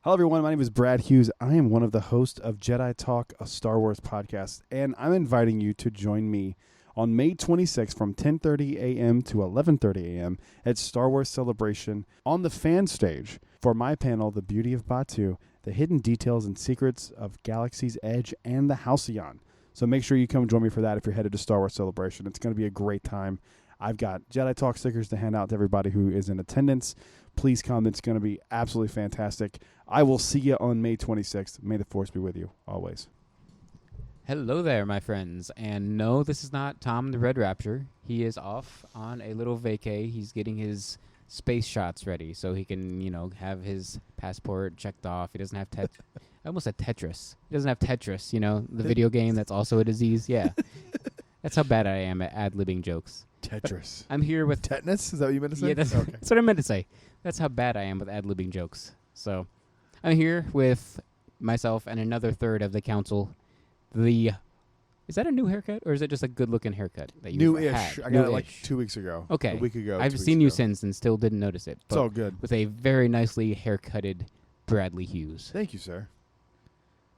Hello, everyone. My name is Brad Hughes. I am one of the hosts of Jedi Talk, a Star Wars podcast, and I'm inviting you to join me on May 26th from 10:30 a.m. to 11:30 a.m. at Star Wars Celebration on the fan stage for my panel, The Beauty of Batuu, the hidden details and secrets of Galaxy's Edge and the Halcyon. So make sure you come join me for that if you're headed to Star Wars Celebration. It's going to be a great time. I've got Jedi Talk stickers to hand out to everybody who is in attendance. Please come. It's going to be absolutely fantastic. I will see you on May 26th. May the Force be with you always. Hello there, my friends. And no, this is not Tom the Red Rapture. He is off on a little vacay. He's getting his space shots ready so he can, have his passport checked off. He doesn't have I almost said Tetris. He doesn't have Tetris, the video game that's also a disease. Yeah. That's how bad I am at ad-libbing jokes. Tetris. I'm here with... Tetanus? Is that what you meant to say? Yeah, that's what I meant to say. That's how bad I am with ad-libbing jokes. So, I'm here with myself and another third of the council. Is that a new haircut, or is it just a good-looking haircut that you New-ish. had? I got it like 2 weeks ago. Okay. A week ago. I've seen you since and still didn't notice it. It's all good. With a very nicely haircutted Bradley Hughes. Thank you, sir.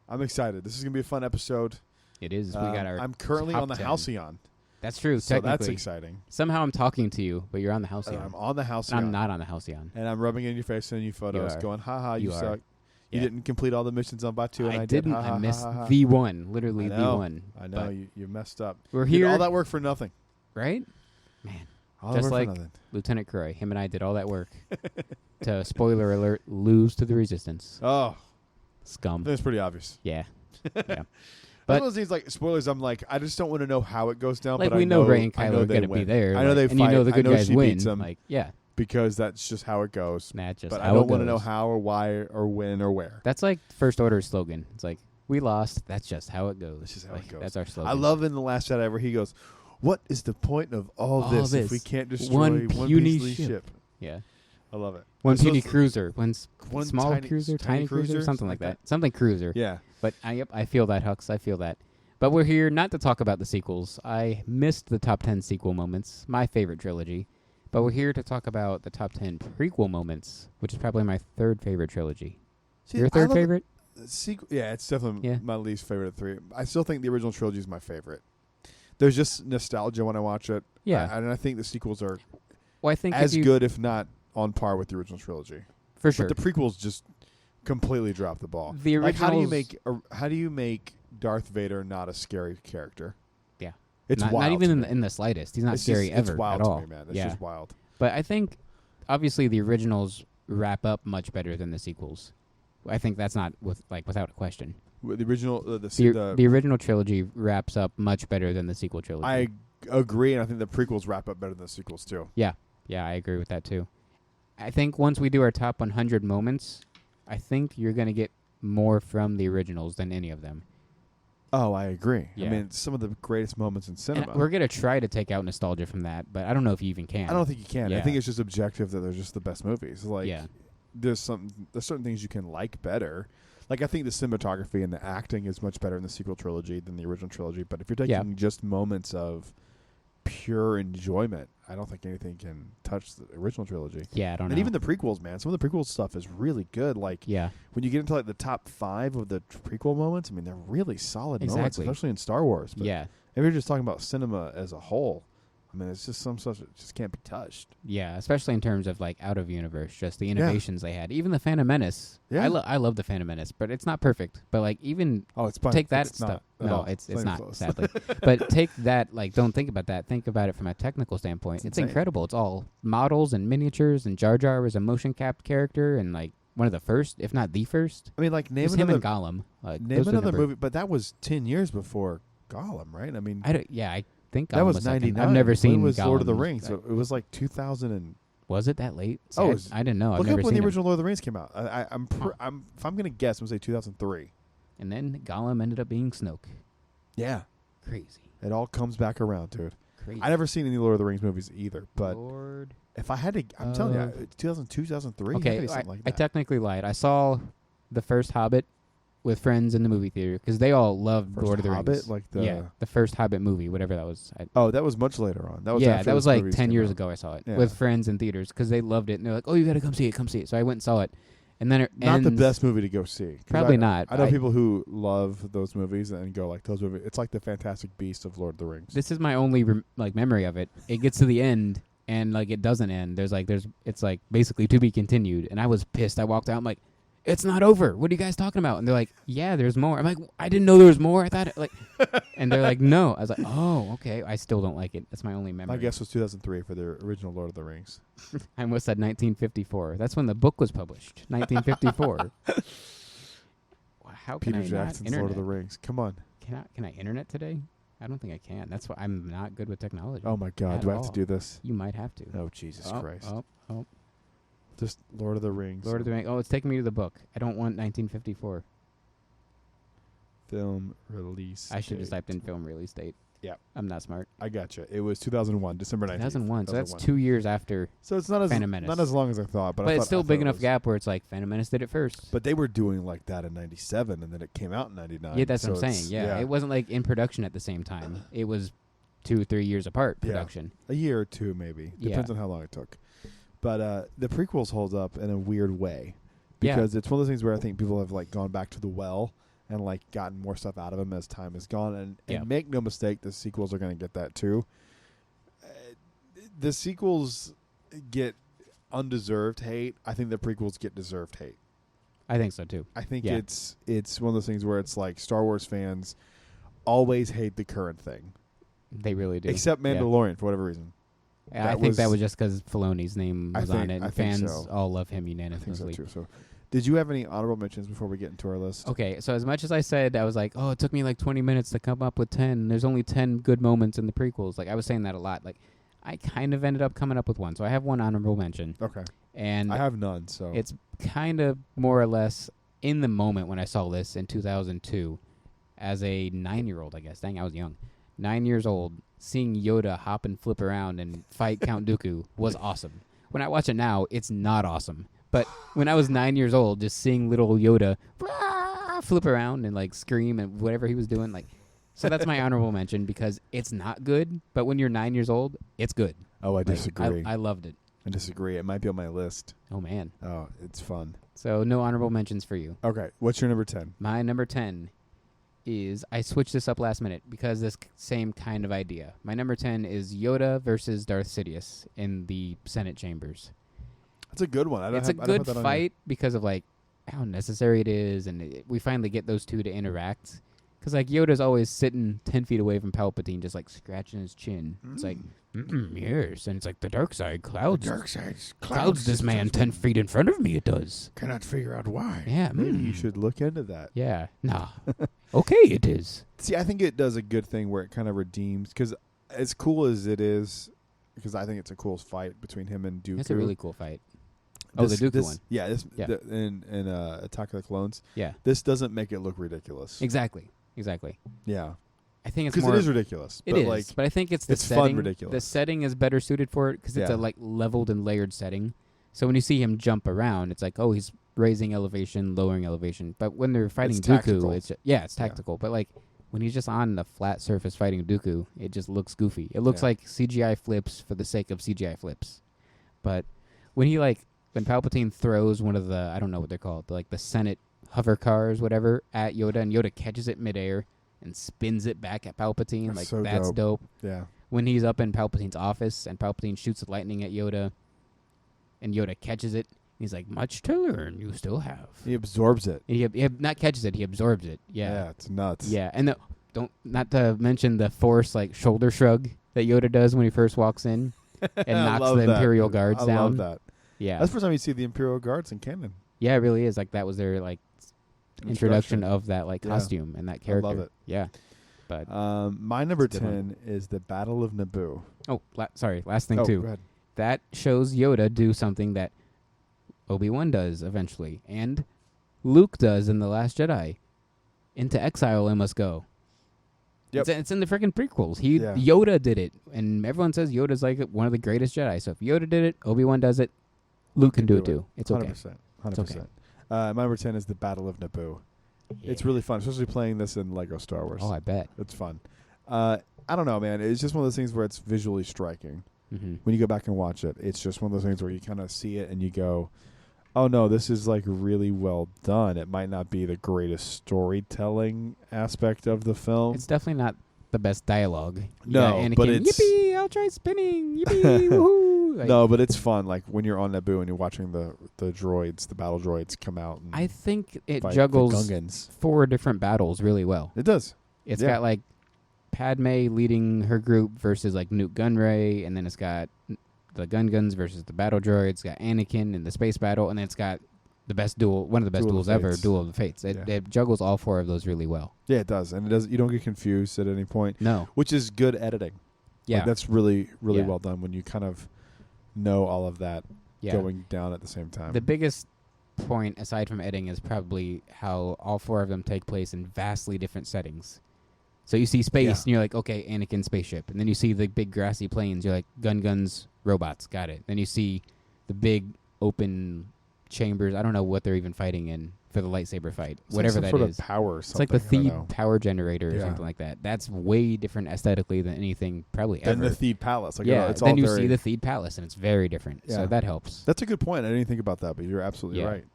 I'm excited. This is going to be a fun episode. It is. We got our I'm currently top on the 10. Halcyon. That's true, So technically. that's exciting. Somehow I'm talking to you, but you're on the And Halcyon. I'm on the Halcyon. I'm not on the Halcyon. And I'm rubbing it in your face, sending you photos, going, ha, you are. suck. You Yeah. didn't complete all the missions on Batuu, and I didn't. did. I missed V1, literally V1. I know. You messed up. We're You did here. all that work for nothing. Right? Man. All Just that work like for nothing. Lieutenant Croy. Him and I did all that work to, spoiler alert, lose to the Resistance. Oh, Scum. that's pretty obvious. Yeah. Yeah. But those things like spoilers, I'm like, I just don't want to know how it goes down. Like, but we I know Rey and I Kylo know are they going to be win. there. I know they and fight. the good I know guys she win. beats them. Yeah. Because that's just how it goes. That's just but how I don't it want to know goes. how or why or when or where. That's like First Order's slogan. It's like, we lost. That's just how it goes. That's just how like, it goes. That's our slogan. I love in The Last Jedi where he goes, what is the point of all this if we can't destroy one puny measly ship? Yeah. I love it. One It's puny so- cruiser. One small tiny- cruiser. Tiny cruiser. Something like that. Something cruiser. Yeah. But I feel that, Hux. I feel that. But we're here not to talk about the sequels. I missed the top 10 sequel moments, my favorite trilogy. But we're here to talk about the top 10 prequel moments, which is probably my third favorite trilogy. See, Your I third love favorite? Yeah, it's definitely Yeah. my least favorite of three. I still think the original trilogy is my favorite. There's just nostalgia when I watch it. Yeah. And I think the sequels are Well, I think as good, if not on par with the original trilogy. For sure. But the prequels just completely drop the ball. The like, how originals- do you make Darth Vader not a scary character? Yeah. It's not, wild. not even to me. in the slightest. He's not It's scary just, ever it's wild at all. to me, man. It's yeah. just wild. But I think, obviously, the originals wrap up much better than the sequels. I think that's not without a question. The original, The original trilogy wraps up much better than the sequel trilogy. I agree, and I think the prequels wrap up better than the sequels too. Yeah, I agree with that too. I think once we do our top 100 moments, I think you're going to get more from the originals than any of them. Oh, I agree. Yeah. I mean, some of the greatest moments in cinema. And we're going to try to take out nostalgia from that, but I don't know if you even can. I don't think you can. I Yeah. think it's just objective that they're just the best movies. Like, Yeah. there's certain things you can like better. Like, I think the cinematography and the acting is much better in the sequel trilogy than the original trilogy. But if you're taking just moments of pure enjoyment, I don't think anything can touch the original trilogy. Yeah, I don't know. And even the prequels, man. Some of the prequel stuff is really good. Like, Yeah. when you get into like the top 5 of the prequel moments, I mean, they're really solid moments, Exactly. especially in Star Wars. But Yeah. if you're just talking about cinema as a whole, I mean, it's just some stuff that just can't be touched. Yeah, especially in terms of out of universe, just the innovations they had. Even the Phantom Menace. Yeah. I love the Phantom Menace, but it's not perfect. But even it's fun. take that It's stuff. not at No, all. it's even not, close. sadly. But take that, don't think about that. Think about it from a technical standpoint. It's insane. incredible. It's all models and miniatures, and Jar Jar was a motion cap character, and one of the first, if not the first. I mean, like, It name was him another and Gollum. name another movie, but that was 10 years before Gollum, right? I mean, I think Gollum that was second. 99. I've never seen When was Gollum. Lord of the Rings. So it was like 2000 and Was it that late? See, Oh, I didn't know. I've look never up when seen the it. original Lord of the Rings came out. If I'm going to guess, I'm going to say 2003. And then Gollum ended up being Snoke. Yeah, Crazy. it all comes back around, dude. Crazy. I never seen any Lord of the Rings movies either, but Lord. if I had to, I'm telling you, 2002, 2003, Okay, something like I that. technically lied. I saw the first Hobbit with friends in the movie theater because they all loved First Lord of the Hobbit, Rings. like the first Hobbit movie, whatever that was. Oh, that was much later on. That was yeah, after that was those movies 10 came years out. ago. I saw it Yeah. with friends in theaters because they loved it, and they're like, "Oh, you got to come see it, come see it." So I went and saw it, And then it not the ends- best movie to go see. 'Cause Probably not. I know people who love those movies and go like those movies. It's like the Fantastic Beasts of Lord of the Rings. This is my only memory of it. It gets to the end and like it doesn't end. It's like basically to be continued. And I was pissed. I walked out. I'm like, it's not over. What are you guys talking about? And they're like, yeah, there's more. I'm like, I didn't know there was more. I thought it like, and they're like, no. I was like, oh, okay. I still don't like it. That's my only memory. My guess was 2003 for the original Lord of the Rings. I almost said 1954. That's when the book was published. 1954. How can Peter I Jackson's not Lord of the internet? Rings. Come on. Can I internet today? I don't think I can. That's why I'm not good with technology. Oh my God. At Do I have to all. do this? You might have to. Oh Jesus Christ. Oh. Just Lord of the Rings. Lord of the Rings. Oh, it's taking me to the book. I don't want 1954. Film release. I should have date. typed in film release date. Yeah. I'm not smart. I gotcha. It was 2001, December 19th. 2001. So that's 2 years after. So it's not as Phantom Menace. not as long as I thought, but I it's thought- still I a big thought it enough was. gap where it's like Phantom Menace did it first. But they were doing like that in '97, and then it came out in '99. Yeah, that's so what I'm it's- saying. Yeah. It wasn't like in production at the same time. It was 2 or 3 years apart Yeah. production. a year or two maybe. Depends Yeah. on how long it took. But the prequels hold up in a weird way Yeah. because it's one of those things where I think people have like gone back to the well and like gotten more stuff out of them as time has gone. And Yeah. make no mistake, the sequels are going to get that too. The sequels get undeserved hate. I think the prequels get deserved hate. I think so too. I think Yeah. it's one of those things where it's like Star Wars fans always hate the current thing, They really do. except Yeah. Mandalorian for whatever reason. I think that was just because Filoni's name I was think- on it, I and think fans so. all love him I think unanimously. so too. So, did you have any honorable mentions before we get into our list? Okay, so as much as I said, I was like, oh, it took me like 20 minutes to come up with 10. There's only 10 good moments in the prequels. Like, I was saying that a lot. Like, I kind of ended up coming up with one. So I have one honorable mention. Okay. And I have none. So it's kind of more or less in the moment when I saw this in 2002 as a 9-year-old, I guess. Dang, I was young. 9 years old, seeing Yoda hop and flip around and fight Count Dooku was awesome. When I watch it now, it's not awesome. But when I was 9 years old, just seeing little Yoda flip around and like scream and whatever he was doing, like, so that's my honorable mention because it's not good. But when you're 9 years old, it's good. I Like, disagree. I loved it. I disagree. It might be on my list. Oh man. Oh, it's fun. So no honorable mentions for you. Okay, what's your number 10? My number 10 is, I switched this up last minute because this same kind of idea. My number 10 is Yoda versus Darth Sidious in the Senate chambers. That's a good one. It's a good fight because of like how necessary it is, and we finally get those two to interact. Because like Yoda's always sitting 10 feet away from Palpatine, just like scratching his chin. It's like, yes, and it's like the dark side clouds. Clouds this man 10 feet in front of me. It does. Cannot figure out why. Yeah, Maybe you should look into that. Yeah, nah. Okay, it is. See, I think it does a good thing where it kind of redeems, because as cool as it is, because I think it's a cool fight between him and Dooku. It's a really cool fight. Oh, the Dooku one. Yeah, Yeah. In Attack of the Clones. Yeah, This doesn't make it look ridiculous. exactly. Yeah, I think it's because more. it is ridiculous. It but is, like, but I think it's the it's fun setting. ridiculous. The setting is better suited for it because it's Yeah. a like leveled and layered setting. So when you see him jump around, it's like, oh, he's raising elevation, lowering elevation. But when they're fighting It's Dooku, tactical. it's tactical. But like when he's just on the flat surface fighting Dooku, it just looks goofy. It looks Yeah. like CGI flips for the sake of CGI flips. But when when Palpatine throws one of the, I don't know what they're called, like the Senate hover cars, whatever, at Yoda, and Yoda catches it midair and spins it back at Palpatine, That's like so that's dope. yeah. When he's up in Palpatine's office and Palpatine shoots lightning at Yoda and Yoda catches it, he's like, much to learn you still have. He absorbs it. And he not catches it, he absorbs it. Yeah. It's nuts. Yeah. And not to mention the Force like shoulder shrug that Yoda does when he first walks in and I knocks love the that. Imperial guards I down. love that. Yeah. That's the first time you see the Imperial Guards in canon. Yeah, it really is. Like that was their like introduction of that like Yeah. costume and that character. I love it. Yeah. But My number It's a good 10 is the Battle of Naboo. last thing Go too. ahead. That shows Yoda do something that Obi-Wan does eventually, and Luke does in The Last Jedi. Into exile I must go. Yep. It's in the freaking prequels. Yeah. Yoda did it, and everyone says Yoda's like one of the greatest Jedi. So if Yoda did it, Obi-Wan does it, Luke can do it too. It's okay. 100%. It's okay. My number 10 is the Battle of Naboo. It's Yeah. really fun, especially playing this in Lego Star Wars. Oh, I bet. It's fun. I don't know, man. It's just one of those things where it's visually striking. Mm-hmm. When you go back and watch it, it's just one of those things where you kind of see it and you go, oh no, this is like really well done. It might not be the greatest storytelling aspect of the film. It's definitely not the best dialogue. You No, got Anakin, but it's yippee! I'll try spinning. Yippee! Woohoo! Like, no, but it's fun. Like when you're on Naboo and you're watching the droids, the battle droids come out. And I think it fight juggles the Gungans. 4 different battles really well. It does. It's Yeah. got like Padme leading her group versus like Newt Gunray, and then it's got the Gungans versus the battle droids. It's got Anakin in the space battle, and then it's got the best duel, one of the best Duel of duels the ever, Fates. Duel of the Fates. It juggles all 4 of those really well. Yeah, it does, and it does. You don't get confused at any point, No, which is good editing. yeah, Like, that's really, really Yeah. well done when you kind of know all of that yeah. going down at the same time. The biggest point, aside from editing, is probably how all 4 of them take place in vastly different settings. So you see space, Yeah. and you're like, okay, Anakin spaceship. And then you see the big grassy plains, you're like, guns, robots, got it. Then you see the big open chambers. I don't know what they're even fighting in for the lightsaber fight, It's whatever like that some sort is. of power or It's something. like the I don't Theed know. power generator or Yeah. something like that. That's way different aesthetically than anything probably Then ever. the Theed Palace. Like, yeah, it's then all you very, see the Theed Palace, and it's very different. Yeah. So that helps. That's a good point. I didn't think about that, but you're absolutely Yeah. right.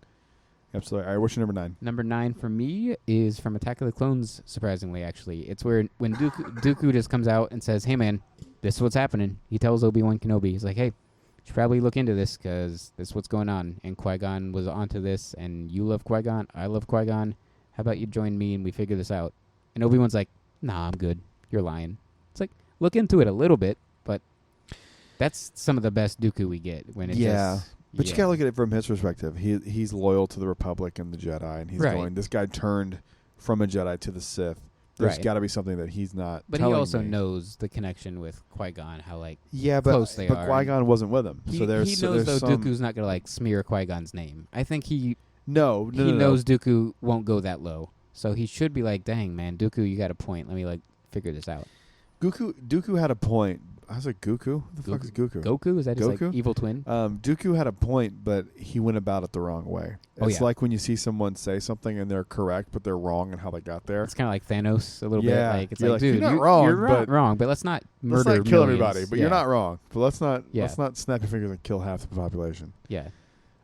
Absolutely. All right, what's your number 9? Number 9 for me is from Attack of the Clones, surprisingly, actually. It's where when Dooku just comes out and says, hey, man, this is what's happening. He tells Obi-Wan Kenobi, he's like, hey, you should probably look into this because this is what's going on. And Qui-Gon was onto this, and you love Qui-Gon, I love Qui-Gon. How about you join me and we figure this out? And Obi-Wan's like, nah, I'm good. You're lying. It's like, look into it a little bit, but that's some of the best Dooku we get. When it Yeah. just... But you gotta look at it from his perspective. He's loyal to the Republic and the Jedi, and he's Right. going, this guy turned from a Jedi to the Sith. There's Right. got to be something that he's not But he telling also me. knows the connection with Qui-Gon, how, like, Yeah, but close they are. Qui-Gon wasn't with him. He, so there's he so knows, there's though, some, Dooku's not going to, like, smear Qui-Gon's name. I think he No. knows Dooku won't go that low. So he should be like, dang, man, Dooku, you got a point. Let me, like, figure this out. Dooku had a point. I was like, Goku? What the fuck is Goku? Goku? Is that his, like, Goku? evil twin? Dooku had a point, but he went about it the wrong way. Oh, It's yeah. like when you see someone say something and they're correct, but they're wrong in how they got there. It's kind of like Thanos a little Yeah. bit. Like, it's You're like, like, dude, you're not wrong, you're but wrong, but let's not murder Let's not kill millions. everybody, but Yeah. you're not wrong. But let's not Yeah. snap your fingers and kill half the population. Yeah.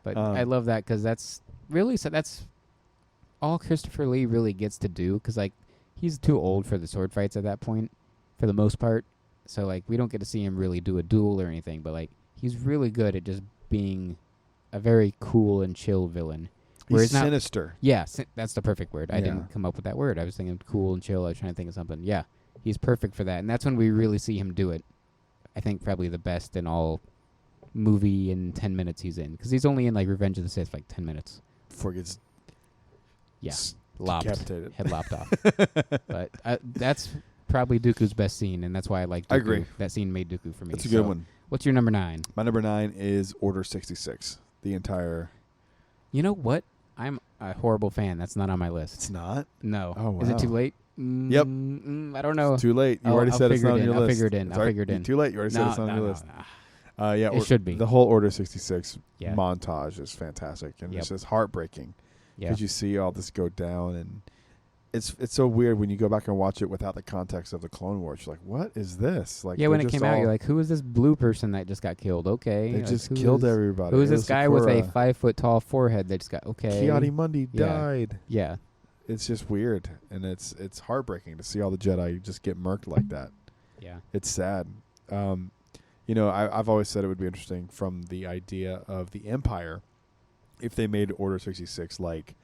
But Um, I love that because that's really, so that's all Christopher Lee really gets to do because, like, he's too old for the sword fights at that point, for the most part. So, like, we don't get to see him really do a duel or anything, but, like, he's really good at just being a very cool and chill villain. Where He's not- sinister. Yeah, that's the perfect word. I Yeah. didn't come up with that word. I was thinking cool and chill. I was trying to think of something. Yeah, he's perfect for that. And that's when we really see him do it. I think probably the best in all movie in 10 minutes he's in. Because he's only in, like, Revenge of the Sith, like, 10 minutes. Before he gets Yeah, lopped. decapitated. Head lopped off. But that's probably Dooku's best scene, and that's why I like Dooku. I agree. That scene made Dooku for me. That's a good one. What's your number 9? My number 9 is Order 66. The entire... You know what? I'm a horrible fan. That's not on my list. It's not? No. Oh, Is it wow. too late? Yep. I don't know. It's too late. You I'll- already I'll said it's figure not it on your in. I'll list. figure it in. It's I'll already- figure it in. Too late. You already said it's not on your list. Yeah, It should be. The whole Order 66 Yeah. montage is fantastic, and Yep. it's just heartbreaking Yeah. because you see all this go down, and it's so weird when you go back and watch it without the context of the Clone Wars. You're like, what is this? Like, Yeah, when they're it just came out, all- you're like, who is this blue person that just got killed? Okay. they Like, just who killed is- everybody. Who is It this was guy with a Sakura. 5-foot-tall forehead that just got, okay. Kiadi Mundi Yeah. died. Yeah. It's just weird, and it's heartbreaking to see all the Jedi just get murked like that. Yeah. It's sad. You know, I've always said it would be interesting from the idea of the Empire if they made Order 66 like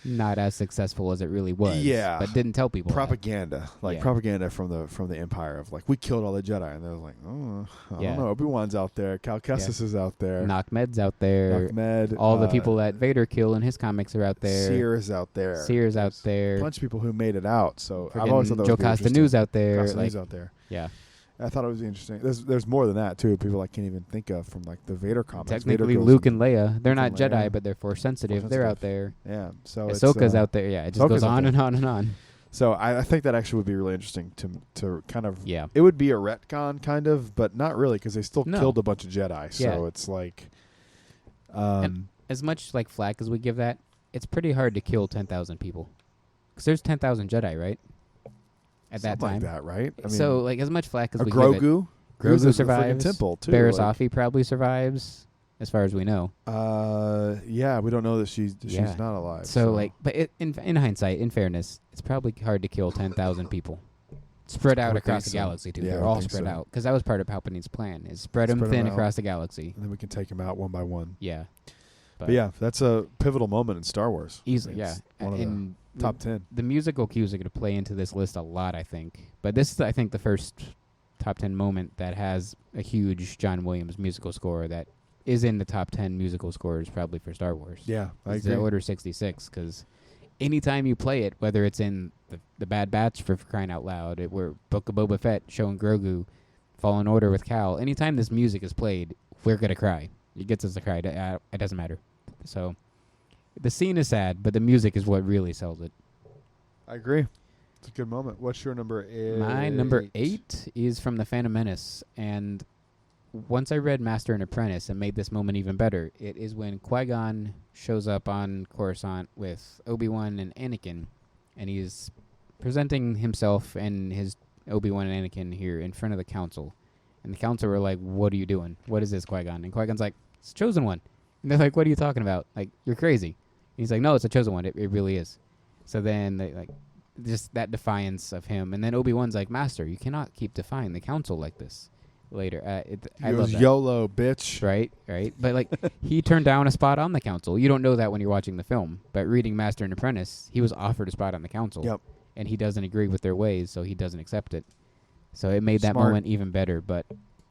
Not as successful as it really was. Yeah. But didn't tell people that. propaganda, like Yeah. propaganda from the Empire of like we killed all the Jedi, and they're like, oh, I Yeah. don't know, Obi-Wan's out there, Cal Kestis is out there, Knockmed's out there. Ahmed, All the people that Vader kill in his comics are out there. Sears out there, Sears out There's there. a bunch of people who made it out. So I've Friggin' always thought that Joe was interesting. Costanews out there. Costanews like, out there. yeah. I thought it was interesting. There's more than that too. People I can't even think of from like the Vader comics. Technically, Vader goes Luke in- and Leia. They're Luke not and Jedi, Leia. but they're Force sensitive. They're out there. Yeah, so Ahsoka's it's, out there. Yeah, it just Ahsoka's goes out on there. and on and on. So I think that actually would be really interesting to kind of. Yeah. It would be a retcon kind of, but not really because they still No. killed a bunch of Jedi. So Yeah. it's like, As much like flack as we give that, it's pretty hard to kill 10,000 people. Because there's 10,000 Jedi, right? At that something time. like that, right? I mean, So, like, as much flack as a we give it. Grogu. He was Grogu a freaking survives. temple too. Barriss like, Offee probably survives. as far as we know. Yeah, we don't know that she's Yeah. not alive. So but in hindsight, in fairness, it's probably hard to kill 10,000 people. Spread out would across think the so. galaxy, too. Yeah, I They're would all think spread so. out. Because that was part of Palpatine's plan, is spread them Spread 'em thin out. across the galaxy. and then we can take them out one by one. Yeah. But yeah, that's a pivotal moment in Star Wars. Easily, It's yeah. one of And the top 10. the musical cues are going to play into this list a lot, I think. But this is, I think, the first top 10 moment that has a huge John Williams musical score that is in the top 10 musical scores probably for Star Wars. Yeah, I It's agree. the Order 66, because anytime you play it, whether it's in the Bad Batch for crying out loud, where Book of Boba Fett showing Grogu, Fallen Order with Cal, anytime this music is played, we're going to cry. It gets us to cry. It doesn't matter. So the scene is sad, but the music is what really sells it. I agree. It's a good moment. What's your number 8? My number 8 is from The Phantom Menace, and once I read Master and Apprentice and made this moment even better, it is when Qui-Gon shows up on Coruscant with Obi-Wan and Anakin, and he's presenting himself and his Obi-Wan and Anakin here in front of the council. And the council were like, "What are you doing? What is this, Qui-Gon?" And Qui-Gon's like, "It's a chosen one." And they're like, "What are you talking about? Like, you're crazy." And he's like, "No, it's a chosen one. It really is." So then they just that defiance of him. And then Obi-Wan's like, "Master, you cannot keep defying the council like this." Later, I love that. YOLO, bitch. Right. But he turned down a spot on the council. You don't know that when you're watching the film. But reading Master and Apprentice, he was offered a spot on the council. Yep. And he doesn't agree with their ways, so he doesn't accept it. So it made that Smart. moment even better. But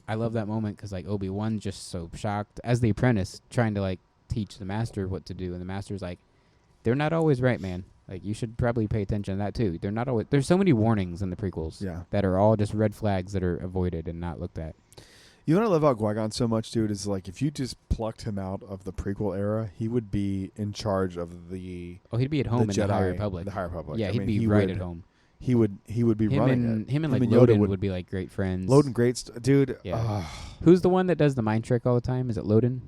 I love that moment because Obi-Wan's just so shocked as the apprentice trying to teach the master what to do, and the master's like, "They're not always right, man. You should probably pay attention to that too. They're not always." There's so many warnings in the prequels that are all just red flags that are avoided and not looked at. You know what I love about Qui-Gon so much, dude, is if you just plucked him out of the prequel era, he would be in charge of the he'd be at home in Jedi, the High Republic. The High Republic. Yeah, I he'd mean, be he right would, at home. He would be running it. Him and Yoda Loden would be great friends. Loden great, dude. Yeah. Who's the one that does the mind trick all the time? Is it Loden?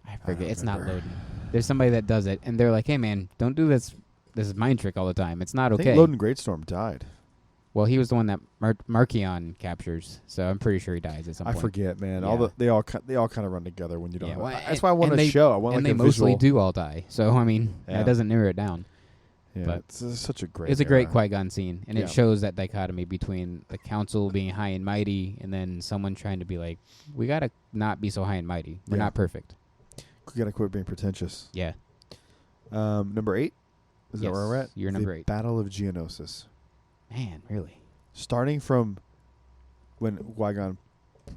I forget. It's not Loden. There's somebody that does it, and they're like, "Hey, man, don't do this mind trick all the time. It's not okay." I think Loden Greatstorm died. Well, he was the one that Markion captures, so I'm pretty sure he dies at some point. I forget, man. Yeah. They all kind of run together when you don't. Yeah, know. well, That's why I want a show. I want and a they mostly visual. do all die. So I mean, that doesn't narrow it down. Yeah, but it's such a great. It's a great era. Qui-Gon scene, and it shows that dichotomy between the council being high and mighty, and then someone trying to be like, "We gotta not be so high and mighty. We're not perfect." We gotta quit being pretentious. Yeah. Number 8. Is that where we're at? You're number 8. Battle of Geonosis. Man, really? Starting from when Qui-Gon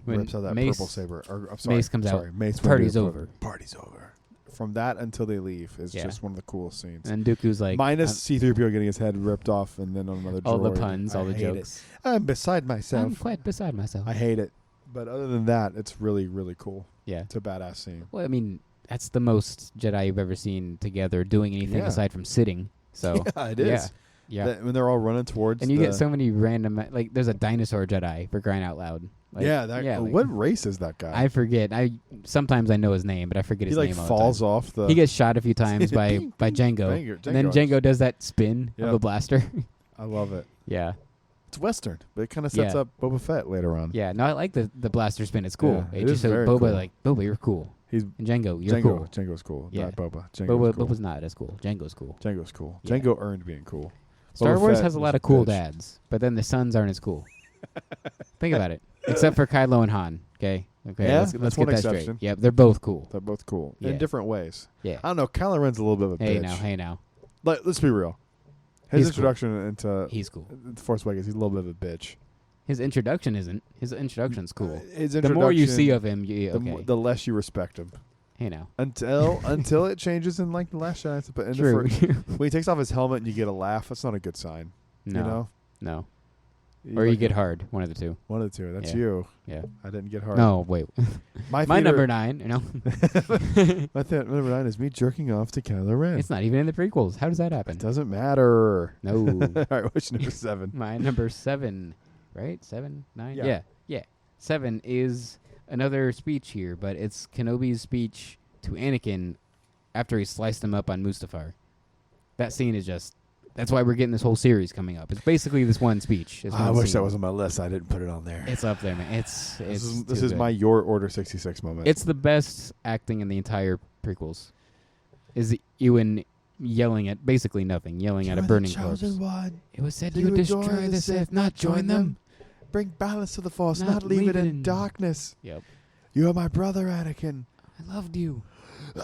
rips out that Mace, purple saber. Or, I'm sorry, Mace comes out. Mace Party's over. Party's over. From that until they leave is just one of the coolest scenes. And Dooku's like... Minus C-3PO getting his head ripped off and then on another droid. All the puns, all the jokes. I'm beside myself. I'm quite beside myself. I hate it. But other than that, it's really, really cool. Yeah. It's a badass scene. Well, I mean, that's the most Jedi you've ever seen together doing anything aside from sitting. So yeah, it is. Yeah. When they're all running towards and you get so many random... there's a dinosaur Jedi, for crying out loud. What race is that guy? I forget. Sometimes I know his name, but I forget his name. He falls off the... He gets shot a few times by Jango. And then Jango does that spin of a blaster. I love it. Yeah. It's Western, but it kind of sets up Boba Fett later on. Yeah, no, I like the blaster spin. It's cool. Yeah, it just very Boba, cool. Boba, you're cool. And Jango, you're Jango, cool. Jango's cool. Yeah. Not Boba. Boba's not as cool. Jango's cool. Jango's cool. Yeah. Jango earned being cool. Star Boba Wars Fett has a lot was of cool bitch. dads, but then the sons aren't as cool. Think about it. Except for Kylo and Han, okay? Yeah, let's that's get one that exception. straight. Yep, they're both cool. They're both cool Yeah. in different ways. Yeah. I don't know. Kylo Ren's a little bit of a bitch. Hey now. Let's be real. His He's introduction into He's cool. The Force Awakens, he's a little bit of a bitch. His introduction isn't. His introduction's cool. His The more you introduction, see of him, okay. the less you respect him. Hey now. Until it changes in the Last Jedi. But True. When he takes off his helmet and you get a laugh, that's not a good sign. No. You know? No. Or you get hard. One of the two. One of the two. That's Yeah. you. Yeah. I didn't get hard. No, wait. My My number 9, you know. My number 9 is me jerking off to Kylo Ren. It's not even in the prequels. How does that happen? It doesn't matter. No. All right, what's your number 7? My number 7, right? 7, 9? Yeah. Yeah. 7 is another speech here, but it's Kenobi's speech to Anakin after he sliced him up on Mustafar. That scene is just That's why we're getting this whole series coming up. It's basically this one speech. I wish that was on my list. I didn't put it on there. It's up there, man. This is my Your Order 66 moment. It's the best acting in the entire prequels. Is Ewan yelling at basically nothing, yelling at a burning corpse. It was said you would destroy the Sith, not join them. Bring balance to the Force, not leave it in darkness. Yep. You are my brother, Anakin. I loved you. Yo.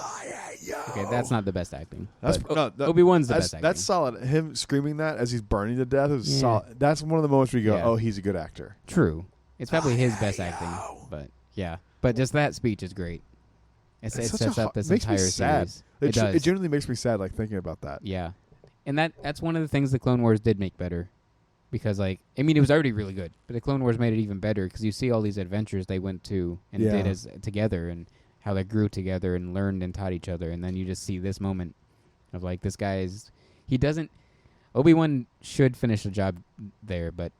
Okay, that's not the best acting. Obi-Wan's the best acting. That's solid. Him screaming that as he's burning to death is solid. That's one of the moments where you go, oh, he's a good actor. True. It's probably his best acting. But yeah. But just that speech is great. It sets up this entire series. It does. It genuinely makes me sad, like, thinking about that. Yeah. And that's one of the things the Clone Wars did make better. Because, like, I mean, it was already really good. But the Clone Wars made it even better because you see all these adventures they went to and did as together and how they grew together and learned and taught each other. And then you just see this moment of, like, this guy Obi-Wan should finish the job there, but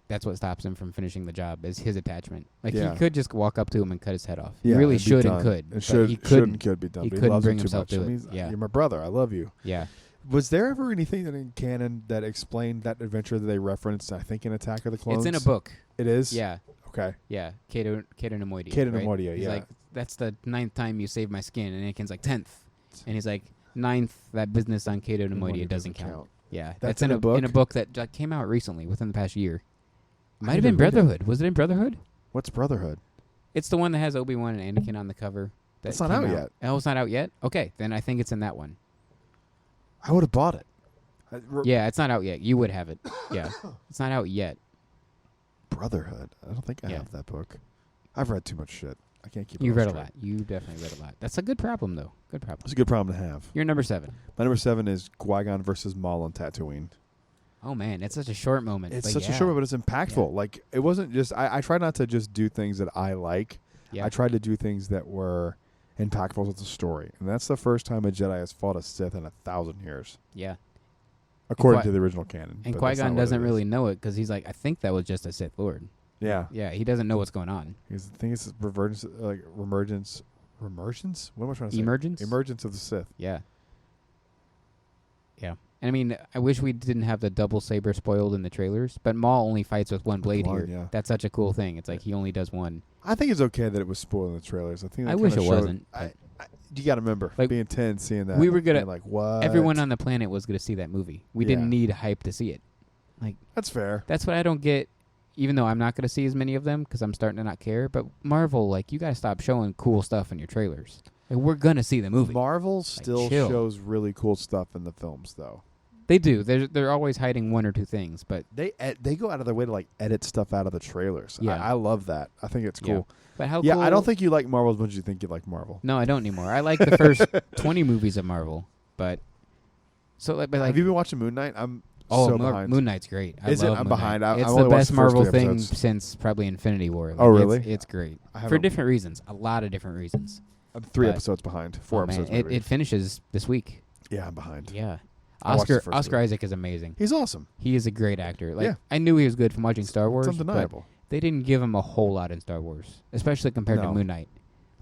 that's what stops him from finishing the job is his attachment. Like, he could just walk up to him and cut his head off. He really should and could. It could be done. He but couldn't loves bring him too himself much. to I it. mean, Yeah. You're my brother. I love you. Yeah. Was there ever anything in canon that explained that adventure that they referenced, I think, in Attack of the Clones? It's in a book. It is? Yeah. Okay. Yeah. Cato Nemoidia. Cato right? Nemoidia, He's yeah. like, that's the 9th time you saved my skin. And Anakin's like, 10th. And he's like, 9th, that business on Cato Nemoidia doesn't count. Yeah. That's in a book? In a book that came out recently, within the past year. Might have been Brotherhood. Was it in Brotherhood? What's Brotherhood? It's the one that has Obi-Wan and Anakin on the cover. It's not out yet. Oh, it's not out yet? Okay. Then I think it's in that one. I would have bought it. Yeah, it's not out yet. You would have it. Yeah. It's not out yet. Brotherhood. I don't think I have that book. I've read too much shit. I can't keep it. You've read a lot. You definitely read a lot. That's a good problem, though. Good problem. It's a good problem to have. You're number 7. My number 7 is Qui-Gon versus Maul on Tatooine. Oh, man. It's such a short moment. It's such a short moment, but it's impactful. Yeah. Like, it wasn't just... I try not to just do things that I like. Yeah. I tried to do things that were impactful to the story. And that's the first time a Jedi has fought a Sith in 1,000 years. Yeah. According to the original canon. And Qui-Gon doesn't really know it because he's like, I think that was just a Sith Lord. Yeah. Yeah, he doesn't know what's going on. I think it's remergence. Remergence? What am I trying to say? Emergence? Emergence of the Sith. Yeah. Yeah. And I mean, I wish we didn't have the double saber spoiled in the trailers, but Maul only fights with one blade here. Yeah. That's such a cool thing. It's like he only does one. I think it's okay that it was spoiled in the trailers. I wish it wasn't. You got to remember, like, being 10, seeing that. We were gonna like, what? Everyone on the planet was gonna see that movie. We didn't need hype to see it. Like, that's fair. That's what I don't get. Even though I'm not gonna see as many of them because I'm starting to not care. But Marvel, like, you gotta stop showing cool stuff in your trailers. Like, we're gonna see the movie. Marvel still shows really cool stuff in the films, though. They do. They're always hiding one or two things, but they go out of their way to, like, edit stuff out of the trailers. Yeah, I love that. I think it's cool. Yeah. But how? Cool I don't think you like Marvel as much as you think you like Marvel. No, I don't anymore. I like the first 20 movies of Marvel, but have you been watching Moon Knight? I'm so behind. Moon Knight's great. I'm behind. It's the best Marvel thing since probably Infinity War. Like, oh, really? It's great for different reasons. A lot of different reasons. I'm 3 episodes behind. 4 episodes. It finishes this week. Yeah, I'm behind. Yeah. Oscar Isaac is amazing. He's awesome. He is a great actor. Like, I knew he was good from watching Star Wars. It's undeniable. They didn't give him a whole lot in Star Wars, especially compared to Moon Knight.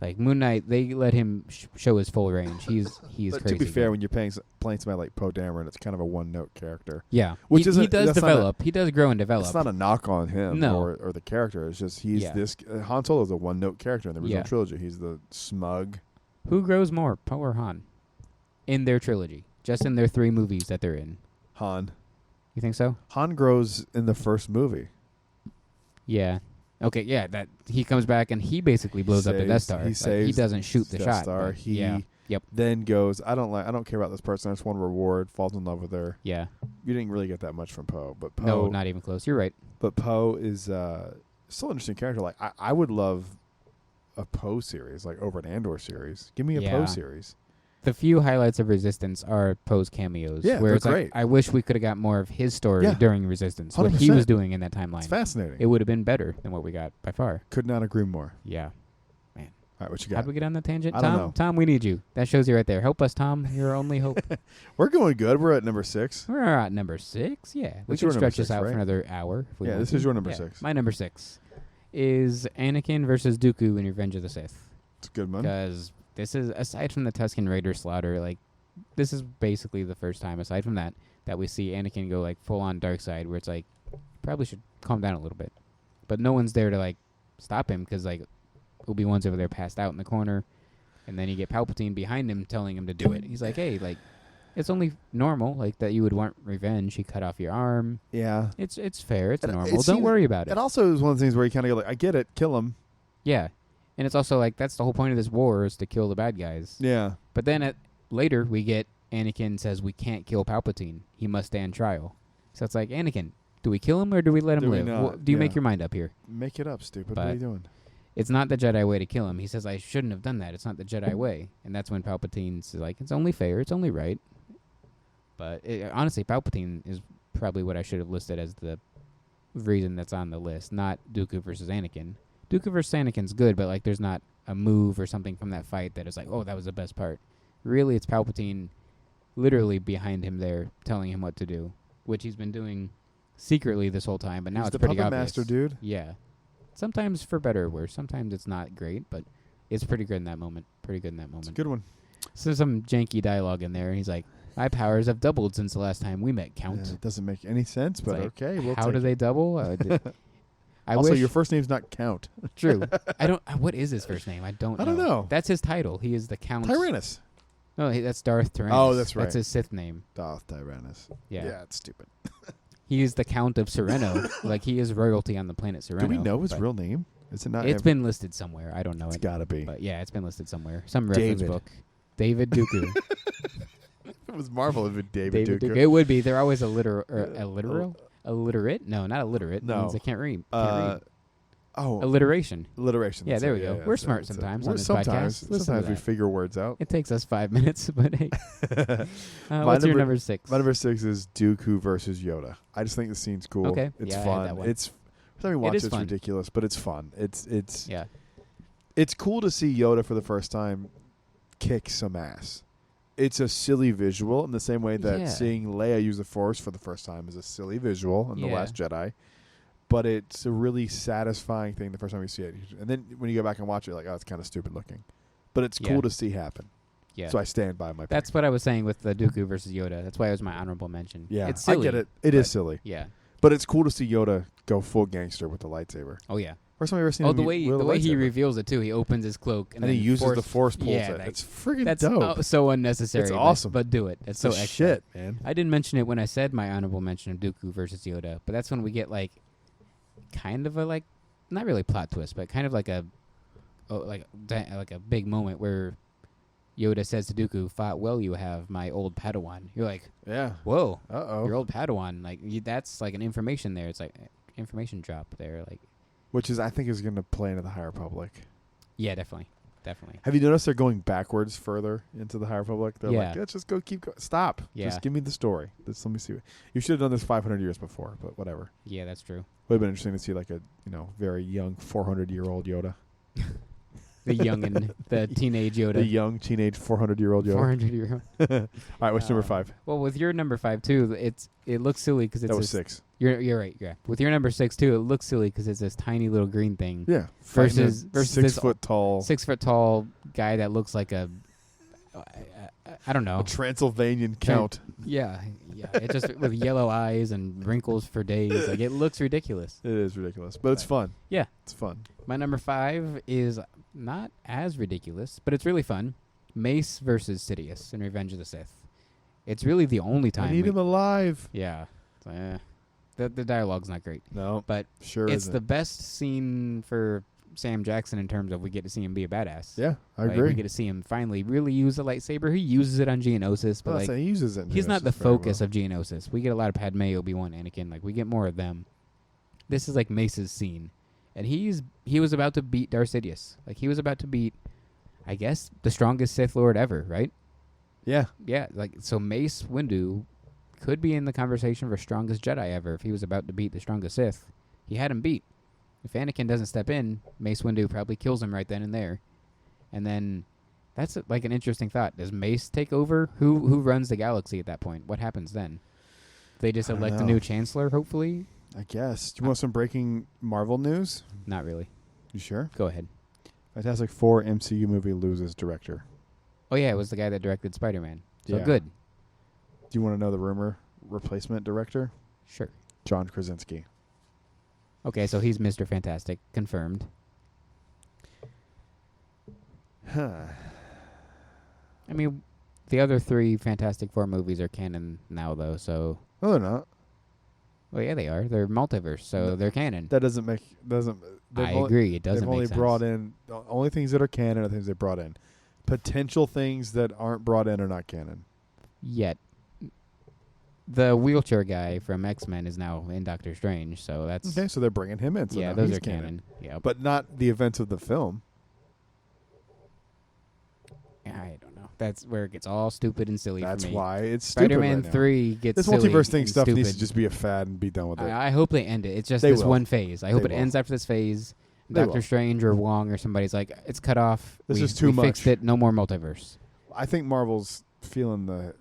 Like, Moon Knight, they let him show his full range. He's but crazy. To be fair, when you're playing somebody like Poe Dameron, it's kind of a one-note character. Yeah. Which he does develop. He does grow and develop. It's not a knock on him or the character. It's just this... Han Solo is a one-note character in the original trilogy. He's the smug... Who grows more, Poe or Han? In their trilogy. Just in their 3 movies that they're in. Han. You think so? Han grows in the first movie. Yeah. Okay, yeah. That he comes back and he basically blows up the Death Star. He doesn't shoot the shot. Star. He then goes, I don't care about this person. I just want a reward. Falls in love with her. Yeah. You didn't really get that much from Poe, but Poe. No, not even close. You're right. But Poe is still an interesting character. Like I would love a Poe series, like over an Andor series. Give me a Poe series. The few highlights of Resistance are Poe's cameos. Yeah, where they're it's great. Like, I wish we could have got more of his story during Resistance. 100%. What he was doing in that timeline. It's fascinating. It would have been better than what we got by far. Could not agree more. Yeah. Man. All right, what you got? How'd we get on that tangent? I don't know. Tom, we need you. That shows you right there. Help us, Tom. You're our only hope. We're going good. We're at number 6. We're at number 6. Yeah. We can stretch this out for another hour. If we want this to. is your number 6. My number 6 is Anakin versus Dooku in Revenge of the Sith. It's a good one. Because this is, aside from the Tusken Raider slaughter, like, this is basically the first time, aside from that we see Anakin go like full on dark side, where it's like probably should calm down a little bit, but no one's there to like stop him because like Obi-Wan's over there passed out in the corner, and then you get Palpatine behind him telling him to do it. He's like, hey, like it's only normal like that you would want revenge. He cut off your arm. Yeah, it's fair. It's normal. It Don't worry about it. It also is one of the things where you kind of go like, I get it, kill him. Yeah, and it's also like that's the whole point of this war is to kill the bad guys. Yeah, but then later we get Anakin says we can't kill Palpatine. He must stand trial. So it's like, Anakin, do we kill him or do we let him live? Do you make your mind up here? Make it up, stupid. But what are you doing? It's not the Jedi way to kill him. He says, I shouldn't have done that. It's not the Jedi way. And that's when Palpatine's like, it's only fair. It's only right. But honestly, Palpatine is probably what I should have listed as the reason that's on the list, not Dooku versus Anakin. Dooku versus Anakin's good, but like there's not a move or something from that fight that is like, oh, that was the best part. Really, it's Palpatine literally behind him there telling him what to do, which he's been doing secretly this whole time, but now He's it's the pretty puppet obvious. master, dude. Yeah. Sometimes for better or worse. Sometimes it's not great, but it's pretty good in that moment. It's a good one. So some janky dialogue in there, and he's like, my powers have doubled since the last time we met, Count. It doesn't make any sense, but like, okay. How do they double? Also, your first name's not Count. True. I don't. What is his first name? I don't know. That's his title. He is the Count. Tyrannus. No, that's Darth Tyrannus. Oh, that's right. That's his Sith name. Darth Tyrannus. Yeah, it's stupid. He is the Count of Sereno. Like, he is royalty on the planet Sereno. Do we know his real name? Is it not? It's been listed somewhere. I don't know. It's got to be. But yeah, it's been listed somewhere. Some reference book. David Dooku. It was Marvel if it David Dooku. It would be. They're always illiterate? No, not illiterate. No. It means they can't read. Alliteration. Alliteration. Yeah, there we go. We're smart sometimes on this podcast. Sometimes we figure words out. It takes us 5 minutes, but hey. What's your number 6? My number 6 is Dooku versus Yoda. I just think the scene's cool. Okay. It's fun. fun. Every time you watch it's fun. ridiculous, but it's fun. It's cool to see Yoda for the first time kick some ass. It's a silly visual in the same way that seeing Leia use the Force for the first time is a silly visual in The Last Jedi. But it's a really satisfying thing the first time you see it. And then when you go back and watch it, you're like, oh, it's kind of stupid looking. But it's cool to see happen. Yeah. So I stand by my pick. That's what I was saying with the Dooku versus Yoda. That's why it was my honorable mention. Yeah, it's silly, I get it. It is silly. Yeah. But it's cool to see Yoda go full gangster with the lightsaber. Oh, yeah. First time I've ever seen him the way he reveals it, too. He opens his cloak. And he uses the Force pulls it. It's friggin' dope. That's so unnecessary. It's awesome. But do it. It's so extra. Shit, man. I didn't mention it when I said my honorable mention of Dooku versus Yoda. But that's when we get, like, kind of a, like, not really plot twist, but kind of like a big moment where Yoda says to Dooku, "Fought well you have, my old Padawan." You're like, yeah, whoa, uh-oh, your old Padawan. Like, that's like an information there. It's like information drop there, like, which is I think is going to play into the High Republic. Yeah, definitely. Have you noticed they're going backwards further into the High Republic? They're like, let's just keep going. Stop. Yeah. Just give me the story. Let me see. You should have done this 500 years before, but whatever. Yeah, that's true. Would have been interesting to see like a very young 400-year-old Yoda. The young and the teenage Yoda. The young teenage 400-year-old Yoda. 400-year-old. All right, what's number 5? Well, with your number 5 too, it looks silly because it's that was 6. You're right. Yeah. With your number 6 too, it looks silly because it's this tiny little green thing. Yeah. Versus 6 foot tall. 6 foot tall guy that looks like a I don't know. A Transylvanian count. Yeah. It just with yellow eyes and wrinkles for days. Like, it looks ridiculous. It is ridiculous, but it's fun. Yeah. It's fun. My number 5 is not as ridiculous, but it's really fun. Mace versus Sidious in Revenge of the Sith. It's really the only time. I need him alive. Yeah. The dialogue's not great. No. But it's the best scene for Sam Jackson in terms of we get to see him be a badass. Yeah, I agree. We get to see him finally really use the lightsaber. He uses it on Geonosis, but he uses it. He's not the focus of Geonosis. We get a lot of Padme, Obi-Wan, Anakin. Like, we get more of them. This is like Mace's scene, and he was about to beat Darth Sidious. Like, he was about to beat, I guess, the strongest Sith Lord ever, right? Yeah. Yeah. Like, so Mace Windu could be in the conversation for strongest Jedi ever if he was about to beat the strongest Sith. He had him beat. If Anakin doesn't step in, Mace Windu probably kills him right then and there. And then that's like an interesting thought. Does Mace take over? Who runs the galaxy at that point? What happens then? They just elect a new chancellor, hopefully? I guess. Do you want some breaking Marvel news? Not really. You sure? Go ahead. Fantastic Four MCU movie loses director. Oh, yeah, it was the guy that directed Spider-Man. So Yeah. good. Do you want to know the rumor replacement director? Sure. John Krasinski. Okay, so he's Mr. Fantastic, confirmed. Huh. I mean, the other 3 Fantastic Four movies are canon now, though. So, No, they're not. well, yeah, they are. They're multiverse, so they're canon. That doesn't make I agree. It doesn't They've make only sense. brought in the only things that are canon are things they brought in. Potential things that aren't brought in are not canon. Yet. The wheelchair guy from X-Men is now in Doctor Strange, so that's... Okay, so they're bringing him in. So yeah, now those he's are canon. Yeah, but not the events of the film. I don't know. That's where it gets all stupid and silly That's for me. why it's stupid Spider-Man right now. 3 gets This silly multiverse thing and stuff stupid. needs to just be a fad and be done with it. I hope they end it. It's just They this will. one phase. I hope They it will. ends after this phase. They Doctor will. Strange or Wong or somebody's like, it's cut off. This we, is too we much. fixed it. No more multiverse. I think Marvel's feeling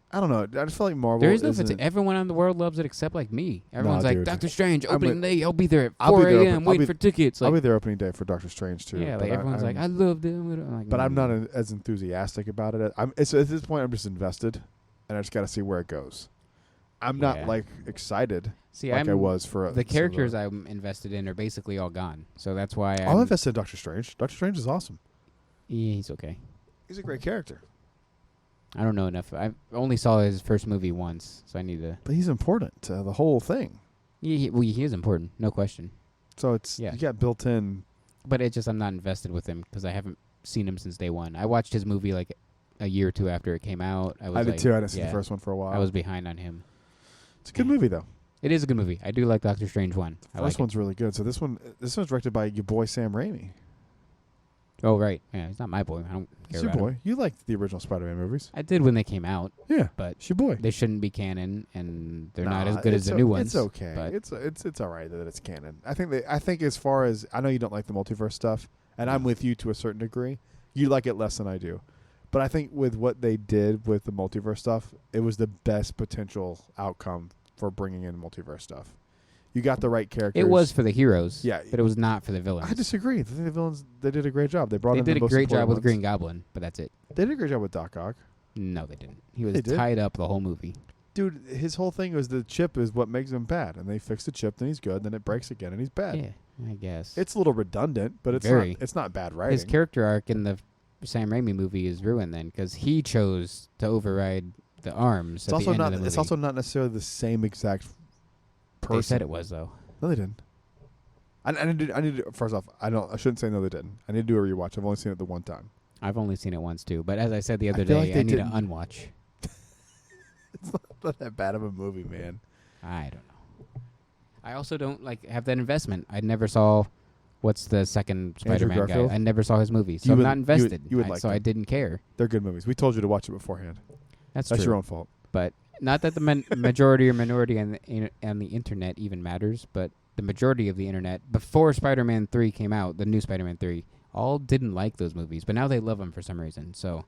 I don't know. I just feel like Marvel There is no isn't. everyone in the world loves it except like me. Everyone's Nah, like, dude. Doctor Strange, I'm opening day. I'll be there at I'll be 4 there a.m. I'll wait be- for tickets. I'll Like, be there opening day for Doctor Strange too. yeah, but like everyone's like, I loved it. I'm like, but I'm not as enthusiastic about it. It's at this point I'm just invested, and I just got to see where it goes. I'm not Yeah. excited See, like I was for the characters I'm invested in are basically all gone. So that's why I'm invested in Doctor Strange. Doctor Strange is awesome. Yeah, he's okay. He's a great character, I don't know enough. I only saw his first movie once, so I need to. but he's important to the whole thing. He is important, no question. So it's Yeah. you got built in. But it just I'm not invested with him because I haven't seen him since day one. I watched his movie like a year or two after it came out. I did too. I didn't see the first one for a while. I was behind on him. It's a good movie though. It is a good movie. I do like Doctor Strange 1. The first one's really good. So this one's directed by your boy Sam Raimi. Oh, right. Yeah, he's not my boy. I don't care It's your about boy. him. You liked the original Spider-Man movies. I did when they came out, Yeah, but it's your boy. they shouldn't be canon, and they're not Nah, as good as it's the new ones. It's okay. but- It's all right that it's canon. I think as far as I know, you don't like the multiverse stuff, and I'm with you to a certain degree. You like it less than I do, but I think with what they did with the multiverse stuff, it was the best potential outcome for bringing in multiverse stuff. You got the right characters. It was for the heroes, Yeah. but it was not for the villains. I disagree. I think the villains they did a great job. They brought They in did the a most great job important with ones. Green Goblin, but that's it. They did a great job with Doc Ock. No, they didn't. He was They did. tied up the whole movie. Dude, his whole thing was the chip is what makes him bad, and they fix the chip, then he's good, then it breaks again, and he's bad. Yeah, I guess. It's a little redundant, but Very. it's not bad writing. His character arc in the Sam Raimi movie is ruined then because he chose to override the arms It's at also the end not. of the movie. It's also not necessarily the same exact person. They said it was though. No, they didn't. I need to. First off, I shouldn't say no, they didn't. I need to do a rewatch. I've only seen it the one time. I've only seen it once too, but as I said the I other feel day, like they I need to didn't. unwatch. It's not that bad of a movie, man. I don't know. I also don't have that investment. I never saw what's the second Spider-Man guy. Garfield? I never saw his movie, so You I'm would- not you would- invested. you would like so I them. didn't care. They're good movies. We told you to watch it beforehand. That's That's true. your own fault. But not that the majority or minority on the internet even matters, but the majority of the internet before Spider-Man 3 came out, the new Spider-Man 3, all didn't like those movies, but now they love them for some reason. So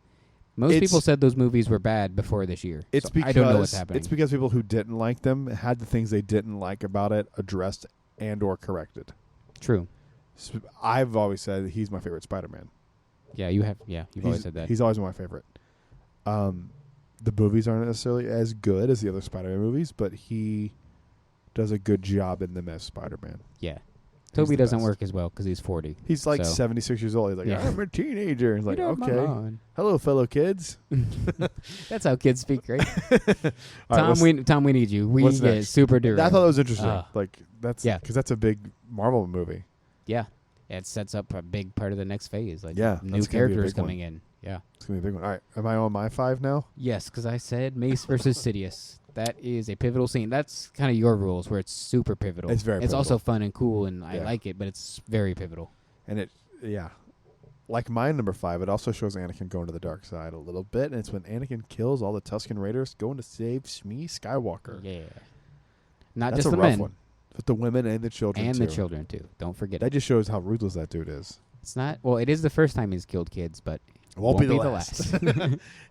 most people said those movies were bad before this year. It's So because I don't know what's happening. It's because people who didn't like them had the things they didn't like about it addressed and or corrected. True. I've always said he's my favorite Spider-Man. Yeah, you have. Yeah, you've always said that. He's always my favorite. The movies aren't necessarily as good as the other Spider-Man movies, but he does a good job in them as Spider-Man. Yeah. He's Toby the doesn't best. work as well because he's 40. He's like So- 76 years old. He's like, Yeah. I'm a teenager. He's like, You don't okay. mind. Hello, fellow kids. That's how kids speak, right? All right, Tom, we need you. We what's get next? super duper. I thought that was interesting. Yeah. That's Yeah. because that's a big Marvel movie. Yeah. It sets up a big part of the next phase. Yeah, New that's gonna be a characters big one. coming in. Yeah. It's gonna be a big one. All right, am I on my 5 now? Yes, because I said Mace versus Sidious. That is a pivotal scene. That's kind of your rules, where it's super pivotal. It's very It's also pivotal. fun and cool, and I Yeah. like it, but it's very pivotal. And like my number 5, it also shows Anakin going to the dark side a little bit, and it's when Anakin kills all the Tusken Raiders going to save Shmi Skywalker. Yeah. Not That's just a the rough men, one. But the women and the children and too. the children too. Don't forget That it. just shows how ruthless that dude is. It's not. Well, it is the first time he's killed kids, but It won't be the last.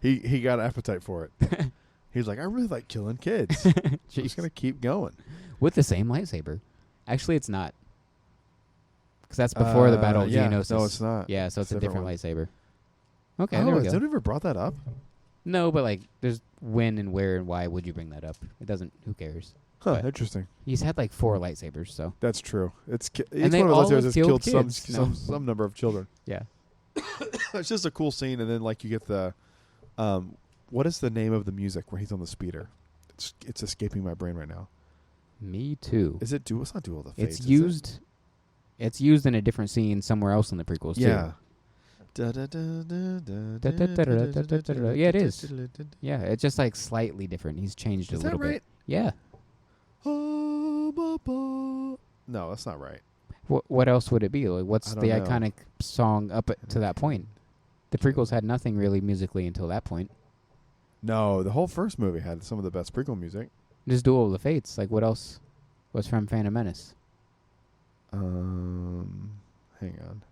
He got an appetite for it. He's like, I really like killing kids. I'm just gonna keep going. With the same lightsaber. Actually, it's not. Because that's before the Battle of yeah. Geonosis. No, it's not. Yeah, so it's a different one. lightsaber. Okay, Oh, there we has go. anyone ever brought that up? No, but like, there's when and where and why would you bring that up? It doesn't. Who cares? Huh, But interesting. He's had like 4 lightsabers, so That's true. Each they one of all those have has killed killed some, kids. some number of children. yeah. It's just a cool scene, and then like you get the, what is the name of the music where he's on the speeder? It's escaping my brain right now. Me too. Is it Duel? It's not Duel of the Fates. It's is used. It's used in a different scene somewhere else in the prequels too. Yeah. Yeah, it is. Yeah, it's just like slightly different. He's changed Is a that little right? bit. Yeah. No, that's not right. What else would it be? Like, what's I the don't know. iconic song up to that point? The prequels had nothing really musically until that point. No, the whole first movie had some of the best prequel music. Just Duel of the Fates. Like, what else was from Phantom Menace? Hang on.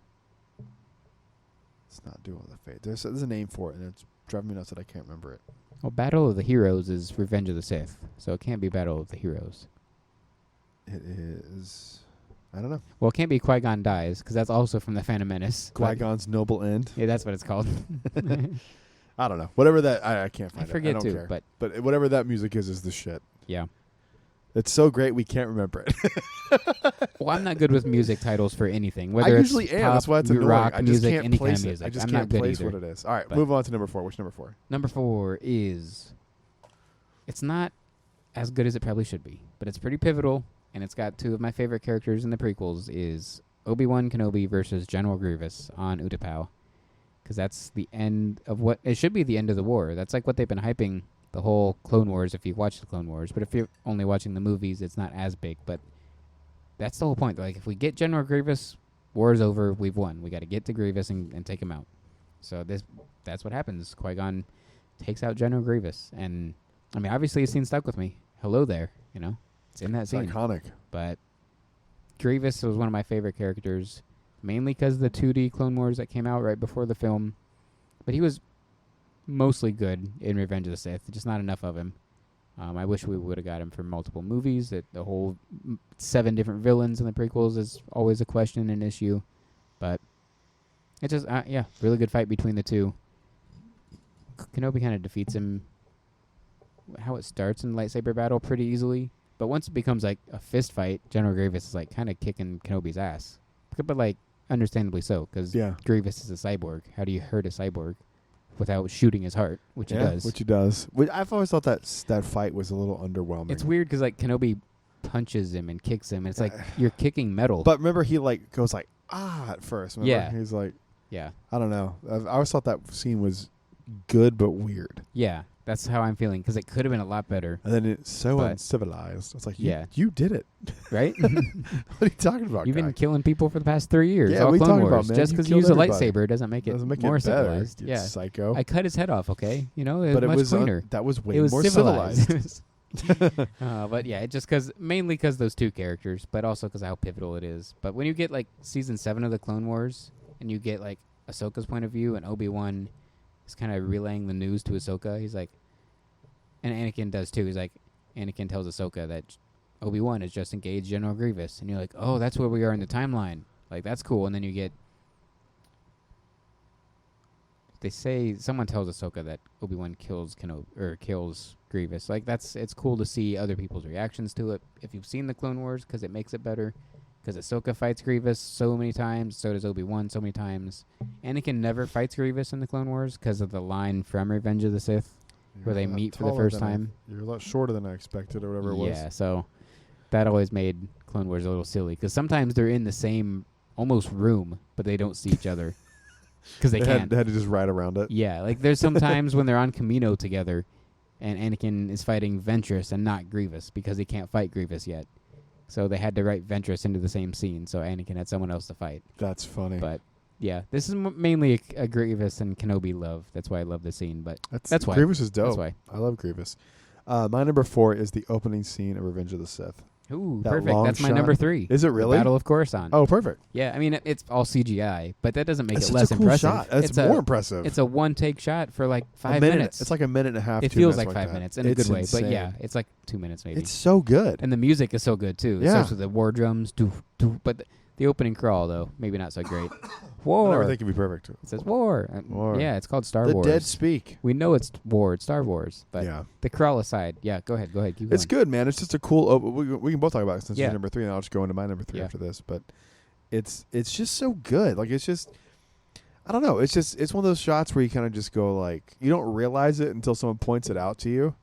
It's not Duel of the Fate. There's a name for it, and it's driving me nuts that I can't remember it. Well, Battle of the Heroes is Revenge of the Sith, so it can't be Battle of the Heroes. It is. I don't know. Well, it can't be Qui-Gon Dies, because that's also from the Phantom Menace. Qui-Gon's Noble End. Yeah, that's what it's called. I don't know. Whatever that, I can't I find forget it. I don't too, care. but But whatever that music is the shit. yeah. It's so great we can't remember it. Well, I'm not good with music titles for anything. I Whether usually it's am. pop, That's why it's annoying. rock I just music, can't any place kind of it. music. I just I'm can't not good place either. what it is. All right, But- move on to number 4. Which number 4? Number 4 is. It's not as good as it probably should be, but it's pretty pivotal, and it's got 2 of my favorite characters in the prequels. Is Obi-Wan Kenobi versus General Grievous on Utapau, because that's the end of what it should be the end of the war. That's like what they've been hyping the whole Clone Wars. If you've watched the Clone Wars, but if you're only watching the movies, it's not as big. But that's the whole point. Like, if we get General Grievous, war is over. We've won. We got to get to Grievous and take him out. So that's what happens. Qui-Gon takes out General Grievous, and I mean, obviously, the scene stuck with me. Hello there, it's in that It's scene. iconic. But Grievous was one of my favorite characters, mainly because of the 2D Clone Wars that came out right before the film. But he was mostly good in Revenge of the Sith, just not enough of him. I wish we would have got him for multiple movies. That the whole 7 different villains in the prequels is always a question and issue. But it's just, really good fight between the 2. Kenobi kind of defeats him. How it starts in the lightsaber battle pretty easily. But once it becomes like a fist fight, General Grievous is like kind of kicking Kenobi's ass. But like, understandably so, because Grievous is a cyborg. How do you hurt a cyborg without shooting his heart? Which he does. Which he does. I've always thought that fight was a little underwhelming. It's weird because like Kenobi punches him and kicks him, and it's like you're kicking metal. But remember, he like goes like at first. Remember? Yeah. He's like, yeah. I don't know. I always thought that scene was good but weird. Yeah, that's how I'm feeling, because it could have been a lot better. And then it's so uncivilized. It's like, you did it. Right? What are you talking about, You've guy? been killing people for the past 3 years. Yeah, all what are you Clone talking Wars. about, man? Just You because you killed use a everybody. lightsaber doesn't make it more civilized. You Yeah. psycho. I cut his head off, okay? It but was much cleaner. that was way It was more civilized. civilized. But yeah, mainly because those 2 characters, but also because how pivotal it is. But when you get like season 7 of the Clone Wars, and you get like Ahsoka's point of view, and Obi-Wan is kind of relaying the news to Ahsoka, he's like, and Anakin does too. He's like, Anakin tells Ahsoka that Obi-Wan has just engaged General Grievous, and you're like, oh, that's where we are in the timeline. Like, that's cool. And then you get, they say, someone tells Ahsoka that Obi-Wan kills Grievous. Like, it's cool to see other people's reactions to it if you've seen the Clone Wars, because it makes it better. Because Ahsoka fights Grievous so many times, so does Obi-Wan so many times. Anakin never fights Grievous in the Clone Wars because of the line from Revenge of the Sith, where they meet for the first time. You're a lot shorter than I expected, or whatever it was. Yeah, so that always made Clone Wars a little silly, because sometimes they're in the same almost room, but they don't see each other because they can't. They had to just ride around it. Yeah, like there's some times when they're on Kamino together, and Anakin is fighting Ventress and not Grievous because he can't fight Grievous yet. So they had to write Ventress into the same scene, so Anakin had someone else to fight. That's funny. But yeah, this is mainly a Grievous and Kenobi love. That's why I love the scene. But that's why Grievous is dope. That's why. I love Grievous. My number 4 is the opening scene of Revenge of the Sith. Ooh, That perfect. long That's my shot. number 3. Is it really? Battle of Coruscant. Oh, perfect. Yeah, I mean, it's all CGI, but that doesn't make It's it such less a cool impressive. shot. It's more impressive. It's a one-take shot for like 5 minute. minutes. It's like a minute and a half. It 2 feels minutes like 5 that. minutes in a It's good way. insane. But yeah, it's like 2 minutes maybe. It's so good. And the music is so good too. It Yeah. starts with the war drums. But The opening crawl, though, maybe not so great. I War. never think it'd be perfect. It says war. War. Yeah, it's called Star The Wars. dead speak. We know it's war. It's Star Wars. But Yeah. the crawl aside, yeah, go ahead. Keep going. It's good, man. It's just a cool. We can both talk about it since Yeah. you're number 3, and I'll just go into my number 3 Yeah. after this. But it's just so good. Like, it's just, I don't know. It's one of those shots where you kind of just go like, you don't realize it until someone points it out to you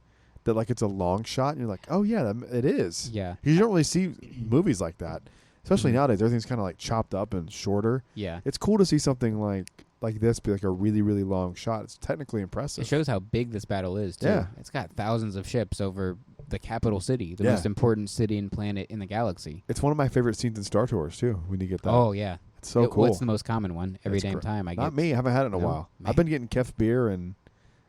that like it's a long shot, and you're like, oh yeah, it is. Yeah. You don't really see movies like that, especially Mhm. nowadays. Everything's kind of like chopped up and shorter. Yeah. It's cool to see something like this be like a really, really long shot. It's technically impressive. It shows how big this battle is, too. Yeah. It's got thousands of ships over the capital city, the Yeah. most important city and planet in the galaxy. It's one of my favorite scenes in Star Tours too. When you get that, Oh, yeah. it's so cool. What's the most common one? Every It's damn great. time I Not get. me. I haven't had it in a No? while. Man. I've been getting Kef beer and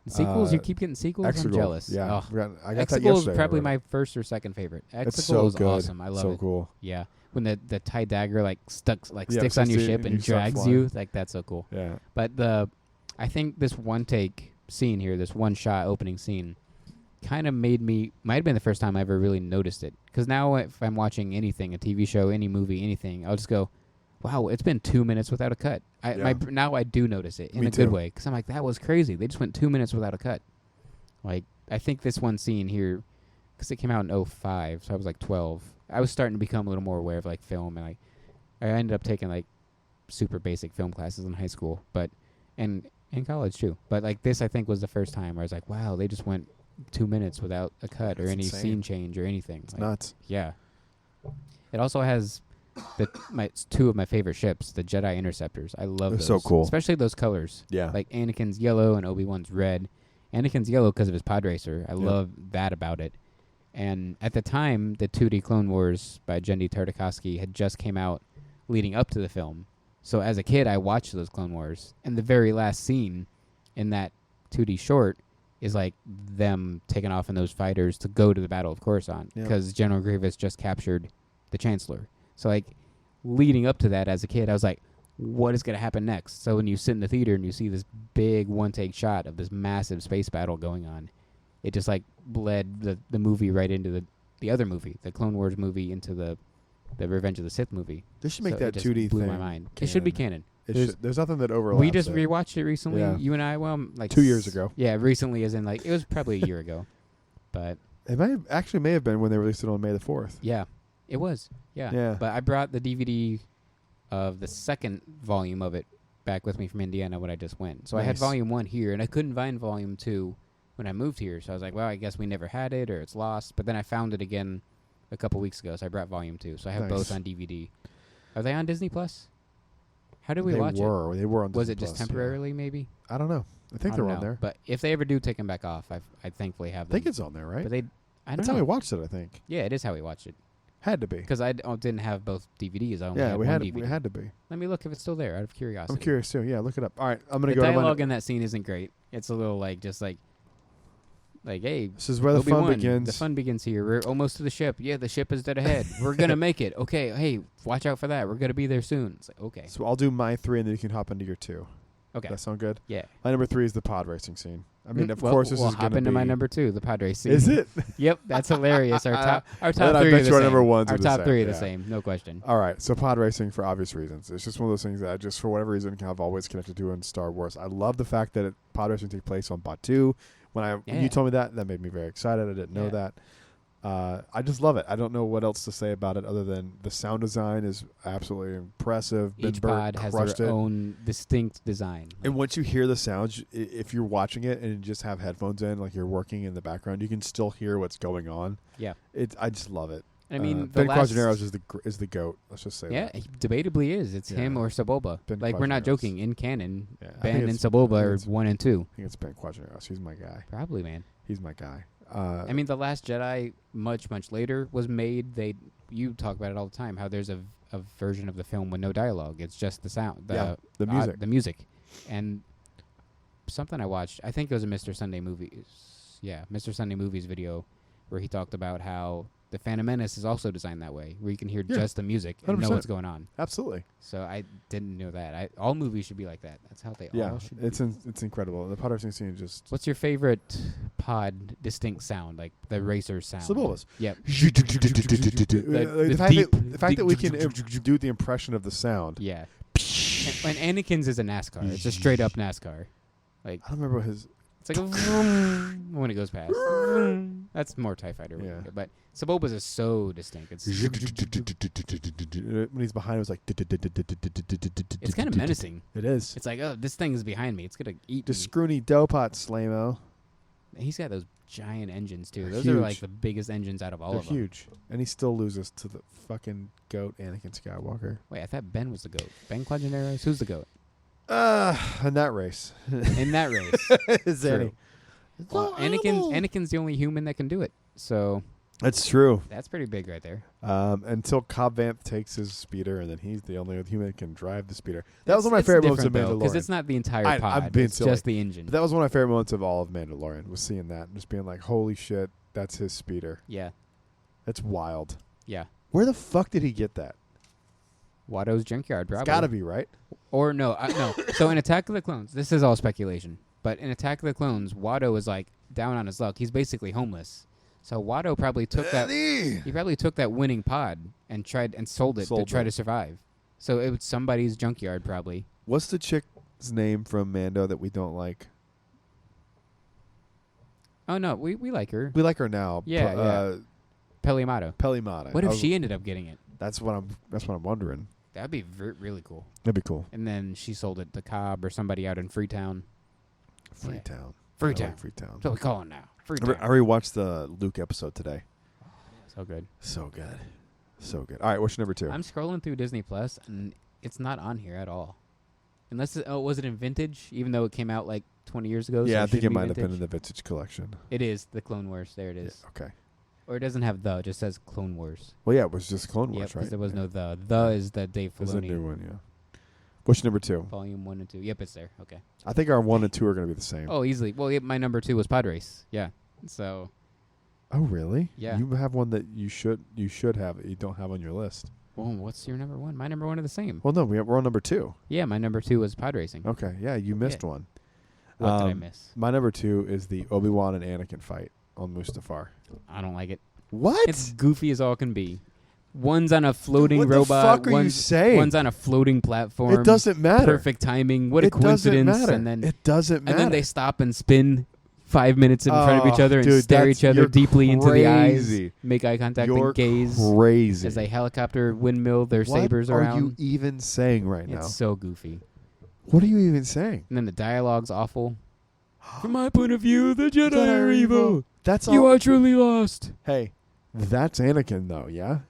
Sequels? You keep getting sequels? I'm Exegol. jealous. Yeah, Oh. I got that Exegol is yesterday. probably I read my it. first or second favorite. Exegol It's so is good. awesome. I love so it. cool. Yeah. When the TIE dagger Yeah, sticks on your sticks ship in and you start drags flying. you, like that's so cool. Yeah, But I think this one take scene here, this one shot opening scene, kind of might have been the first time I ever really noticed it. Because now if I'm watching anything, a TV show, any movie, anything, I'll just go, wow, it's been 2 minutes without a cut. Now I do notice it in Me a good too. way. Because I'm like, that was crazy. They just went 2 minutes without a cut. Like, I think this one scene here, because it came out in 2005, so I was like 12. I was starting to become a little more aware of like film, and like I ended up taking like super basic film classes in high school, and in college too. But like this, I think was the first time where I was like, wow, they just went 2 minutes without a cut or That's any insane. scene change or anything. it's Like, nuts. yeah. It also has two of my favorite ships, the Jedi Interceptors. I love They're those. so cool. Especially those colors. Yeah, Like Anakin's yellow and Obi-Wan's red. Anakin's yellow because of his pod racer. I love that about it. And at the time, the 2D Clone Wars by Genndy Tartakovsky had just came out leading up to the film. So as a kid, I watched those Clone Wars. And the very last scene in that 2D short is like them taking off in those fighters to go to the Battle of Coruscant. Yeah. Because General Grievous just captured the Chancellor. So like leading up to that as a kid, I was like, what is going to happen next? So when you sit in the theater and you see this big one-take shot of this massive space battle going on, it just like bled the movie right into the other movie, the Clone Wars movie, into the Revenge of the Sith movie. they should make So that it just 2D blew thing. my mind. It should be canon. There's nothing that overlaps. We just it. rewatched it recently. Yeah. You and I, like 2 years ago. Yeah, recently, as in like it was probably a year ago, but It may have been when they released it on May the 4th. yeah, it was. Yeah. Yeah. But I brought the DVD of the second volume of it back with me from Indiana when I just went. So I had Nice. volume 1 here, and I couldn't find volume 2 when I moved here. So I was like, well, I guess we never had it or it's lost. But then I found it again a couple weeks ago, so I brought volume 2. So I have Nice. both on DVD. Are they on Disney Plus? How did we They watch it? They were on. Was Disney it just Plus, yeah. temporarily, maybe? I don't know. I think I they're don't on know. there. But if they ever do take them back off, I thankfully have I them. think it's on there, right? But I don't That's know. how we watched it. I think Yeah, it is how we watched it. had to be. Because I didn't have both DVDs. I only Yeah, had we one had DVD. we had to be. Let me look if it's still there, out of curiosity. I'm curious too. Yeah, look it up. All right, I'm gonna The go to dialogue my. in that scene isn't great. It's a little like just like, hey, This is where the Obi-Wan, fun begins. The fun begins here. We're almost to the ship. Yeah, the ship is dead ahead. We're gonna make it. Okay, hey, watch out for that. We're gonna be there soon. It's like, okay, So I'll do my 3, and then you can hop into your 2. okay, That sound good? yeah. My number 3 is the pod racing scene. I mean, of Well, course, this we'll is hop gonna into be. my number 2, the pod race scene. Is it? Yep, that's hilarious. Our top Then I 3 bet are the you our same. number ones Our are the top same, 3 are the yeah. same, no question. All right, so pod racing for obvious reasons. It's just one of those things that I just, for whatever reason, I've always connected to in Star Wars. I love the fact that pod racing takes place on Batu. When you told me that made me very excited. I didn't know that. I just love it. I don't know what else to say about it other than the sound design is absolutely impressive. Each Ben pod Burtt has crushed their it. own distinct design. And once you hear the sounds, if you're watching it and you just have headphones in, like you're working in the background, you can still hear what's going on. Yeah. I just love it. I mean, Ben Quadraneros is the GOAT. Let's just say yeah, that. he debatably is. It's him Yeah. or Sebulba. Ben Like, we're not Quadraneros. joking. In canon, Yeah, I Ben think and it's- Sebulba I are think 1 and 2. I think it's Ben Quadraneros. He's my guy. Probably, man. He's my guy. I mean, The Last Jedi, much later, was made. You talk about it all the time, how there's a version of the film with no dialogue. It's just the sound. the music. The music. And something I watched, I think it was a Mr. Sunday Movies. Yeah, Mr. Sunday Movies video where he talked about how The Phantom Menace is also designed that way, where you can hear Yeah. just the music and know 100%. what's going on. Absolutely. So I didn't know that. All movies should be like that. That's how they all should be. It's incredible. The pod racing scene just. What's your favorite pod distinct sound, like the racer sound? Slabobas. Yep. The fact that we can do the impression of the sound. Yeah. And Anakin's is a NASCAR. It's a straight up NASCAR. Like I don't remember his. it's like a vroom when it goes past. Vroom. That's more TIE Fighter. Yeah. But Saboba's is so distinct. It's When he's behind, it was like. it's kind of menacing. It is. It's like, oh, this thing is behind me. It's gonna eat The me. scroony Dopot Slamo. He's got those giant engines too. They're Those huge. are like the biggest engines out of all They're of them. huge, and he still loses to the fucking goat, Anakin Skywalker. Wait, I thought Ben was the goat. Ben Quadraneros? Who's the goat In that race, in that race? is True. Well, Anakin's the only human that can do it. So That's true. that's pretty big right there. Until Cobb Vanth takes his speeder, and then he's the only human that can drive the speeder. That was one of my favorite moments of Mandalorian. Because it's not the entire I'm pod. being It's silly. just the engine. But that was one of my favorite moments of all of Mandalorian, was seeing that and just being like, holy shit, that's his speeder. Yeah. That's wild. Yeah. Where the fuck did he get that? Watto's Junkyard, probably. It's gotta be, right? Or no. So in Attack of the Clones, this is all speculation, but in Attack of the Clones, Watto is like down on his luck. He's basically homeless. So Watto probably took that. He probably took that winning pod and tried and sold it to try to survive. So it was somebody's junkyard, probably. What's the chick's name from Mando that we don't like? Oh no, we like her. We like her now. Yeah, Pelimato. Pelimata. What if she ended up getting it? That's what I'm wondering. That'd be really cool. That'd be cool. And then she sold it to Cobb or somebody out in Freetown. Freetown. Freetown. I like Freetown. That's what we call it now. Freetown. I rewatched the Luke episode today. So good. So good. So good. All right, what's your number 2? I'm scrolling through Disney Plus, and it's not on here at all. Unless was it in Vintage? Even though it came out like 20 years ago. Yeah, so I think it might vintage? have been in the Vintage collection. It is the Clone Wars. There it is. Yeah, okay. Or it doesn't have the. It just says Clone Wars. Well, yeah, it was just Clone Yep, Wars, right? because there was no the. The is the Dave This is a Filoni. new one, yeah. What's your number 2? Volume 1 and 2. Yep, it's there. Okay. I think our 1 and 2 are going to be the same. Oh, easily. Well, yeah, my number 2 was Pod Race. Yeah. So. Oh, really? Yeah. You have one that you should have that you don't have on your list. Well, what's your number 1? My number 1 are the same. Well, no, we're on number 2. Yeah, my number 2 was Pod Racing. Okay, yeah, you missed one. What did I miss? My number 2 is the Obi-Wan and Anakin fight on Mustafar. I don't like it. What? It's goofy as all can be. One's on a floating What robot. the fuck are you saying? One's on a floating platform. It doesn't matter. Perfect timing. What a It doesn't coincidence! matter. And then It doesn't matter. And then they stop and spin 5 minutes in front of each other and dude, stare each other you're deeply into the eyes, crazy. make eye contact You're and gaze crazy. as they helicopter windmill their sabers What are around. you even saying right now? It's so goofy. What are you even saying? And then the dialogue's awful. From my point of view, the Jedi are evil. That's You all. are truly lost. Hey, that's Anakin, though, yeah?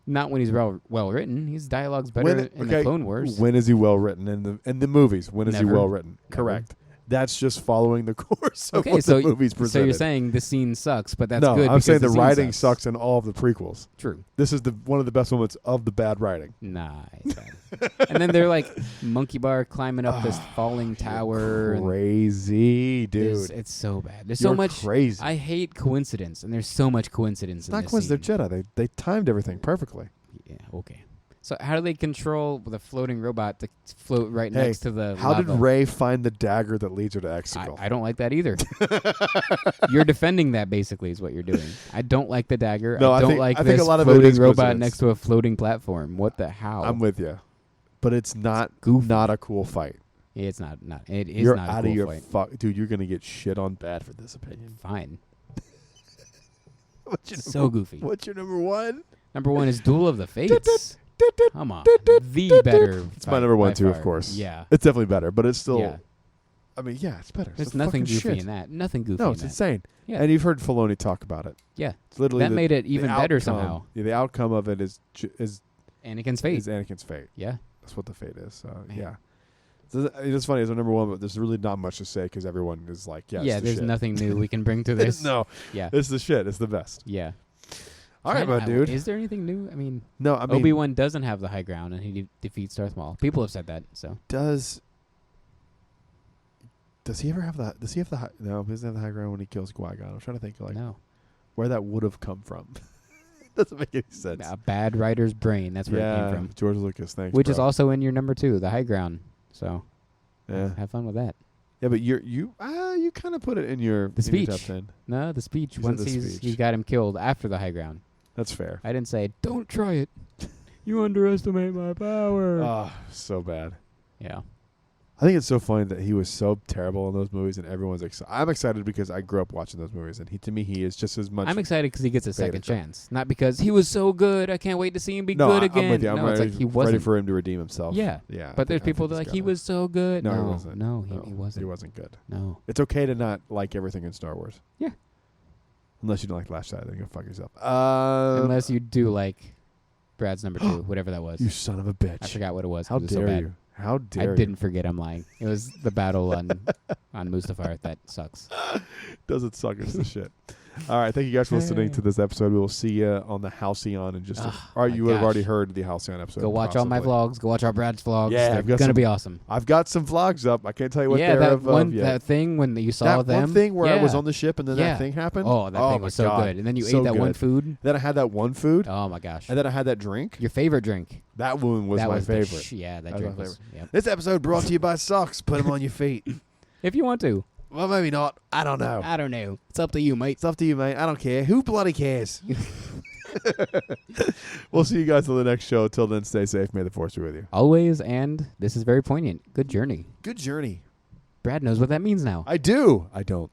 Not when he's well written. His dialogue's better in the Clone Wars. When is he well written in the movies? When is he Never. well written? Never. Correct. That's just following the course of Okay, what so the movies presented. so you're saying the scene sucks, but that's no, good. I'm saying because the scene writing sucks in all of the prequels. True. This is one of the best moments of the bad writing. Nah. It's bad. And then they're like monkey bar climbing up this falling tower. And Crazy, dude. it's so bad. There's You're so much. crazy. I hate coincidence, and there's so much coincidence It's in not this coincidence. scene. They're Jedi. They timed everything perfectly. Yeah. Okay. So how do they control the floating robot to float right Hey, next to the how lava? did Rey find the dagger that leads her to Exegol? I don't like that either. You're defending that basically is what you're doing. I don't like the dagger. No, I I don't think- like I think this a lot of it floating is robot coincidence. next to a floating platform. What the how? I'm with you, but it's not goofy. not a cool fight. It's not. It is You're not out a cool of your fight. fuck, dude. You're gonna get shit on bad for this opinion. Fine. What's your So number, goofy. What's your number 1? Number 1 is Duel of the Fates. Come on, the better. It's my number 1 by too, of far. course. Yeah. It's definitely better, but it's still. Yeah. I mean, yeah, it's better. There's It's nothing fucking goofy shit. in that. Nothing goofy. No, in it's that. insane. Yeah. And you've heard Filoni talk about it. Yeah. It's literally That made it even the better outcome- somehow. Yeah, the outcome of it is Anakin's fate. Anakin's fate. Yeah. That's what the fate is. So Man. yeah. So it's funny. It's our number 1, but there's really not much to say because everyone is like, yeah, it's the There's shit. nothing new we can bring to this. No, Yeah. it's the shit. It's the best. Yeah. All right, my dude. Is there anything new? I mean, No, I mean, Obi-Wan doesn't have the high ground, and he defeats Darth Maul. People have said that. So does he ever have that? Does he have the high? No, he doesn't have the high ground when he kills Qui-Gon. I'm trying to think like no. where that would have come from. Doesn't make any sense. A bad writer's brain. That's where it came from. George Lucas, thanks. Which bro. is also in your number 2, The High Ground. So Yeah. have fun with that. Yeah, but you kind of put it in your The speech. top 10. No, the speech. You said Once the he's speech. got him killed after The High Ground. That's fair. I didn't say, don't try it. You underestimate my power. Oh, so bad. Yeah. I think it's so funny that he was so terrible in those movies, and everyone's excited. I'm excited because I grew up watching those movies, and to me, he is just as much. I'm excited because he gets a second Vader. chance. Not because he was so good, I can't wait to see him be no, good again. I'm with you. I'm no, it's ready, like he wasn't. ready for him to redeem himself. Yeah. Yeah. But there's people that are like, he was so good. No, No, he wasn't. No, he wasn't. He wasn't good. No. It's okay to not like everything in Star Wars. Yeah. Unless you don't like Last Jedi, then go fuck yourself. Unless you do like Brad's number 2, whatever that was. You son of a bitch. I forgot what it was. How It was so dare bad. you? How dare I you? didn't forget. I'm lying. It was the battle on Mustafar. That sucks. Doesn't suck. It's the shit. All right. Thank you guys for listening to this episode. We will see you on the Halcyon in just. Or you would have already heard the Halcyon episode. Go watch all my vlogs. Go watch our Brad's vlogs. Yeah, They're I've got gonna some- be awesome. I've got some vlogs up. I can't tell you what Yeah, they're that yet. that thing when you saw that them. one thing where I was Yeah. on the ship and then Yeah. that thing happened. Oh, that thing was my so God. good. And then you So ate that one good. food. Then I had that one food. Oh my gosh. And then I had that drink. Your favorite drink. That one was that my was favorite. Yeah, that That was drink my was. Yep. This episode brought to you by socks. Put them on your feet. If you want to. Well, maybe not. I don't know. I don't know. It's up to you, mate. It's up to you, mate. I don't care. Who bloody cares? We'll see you guys on the next show. Till then, stay safe. May the Force be with you. Always, and this is very poignant. Good journey. Good journey. Brad knows what that means now. I do. I don't.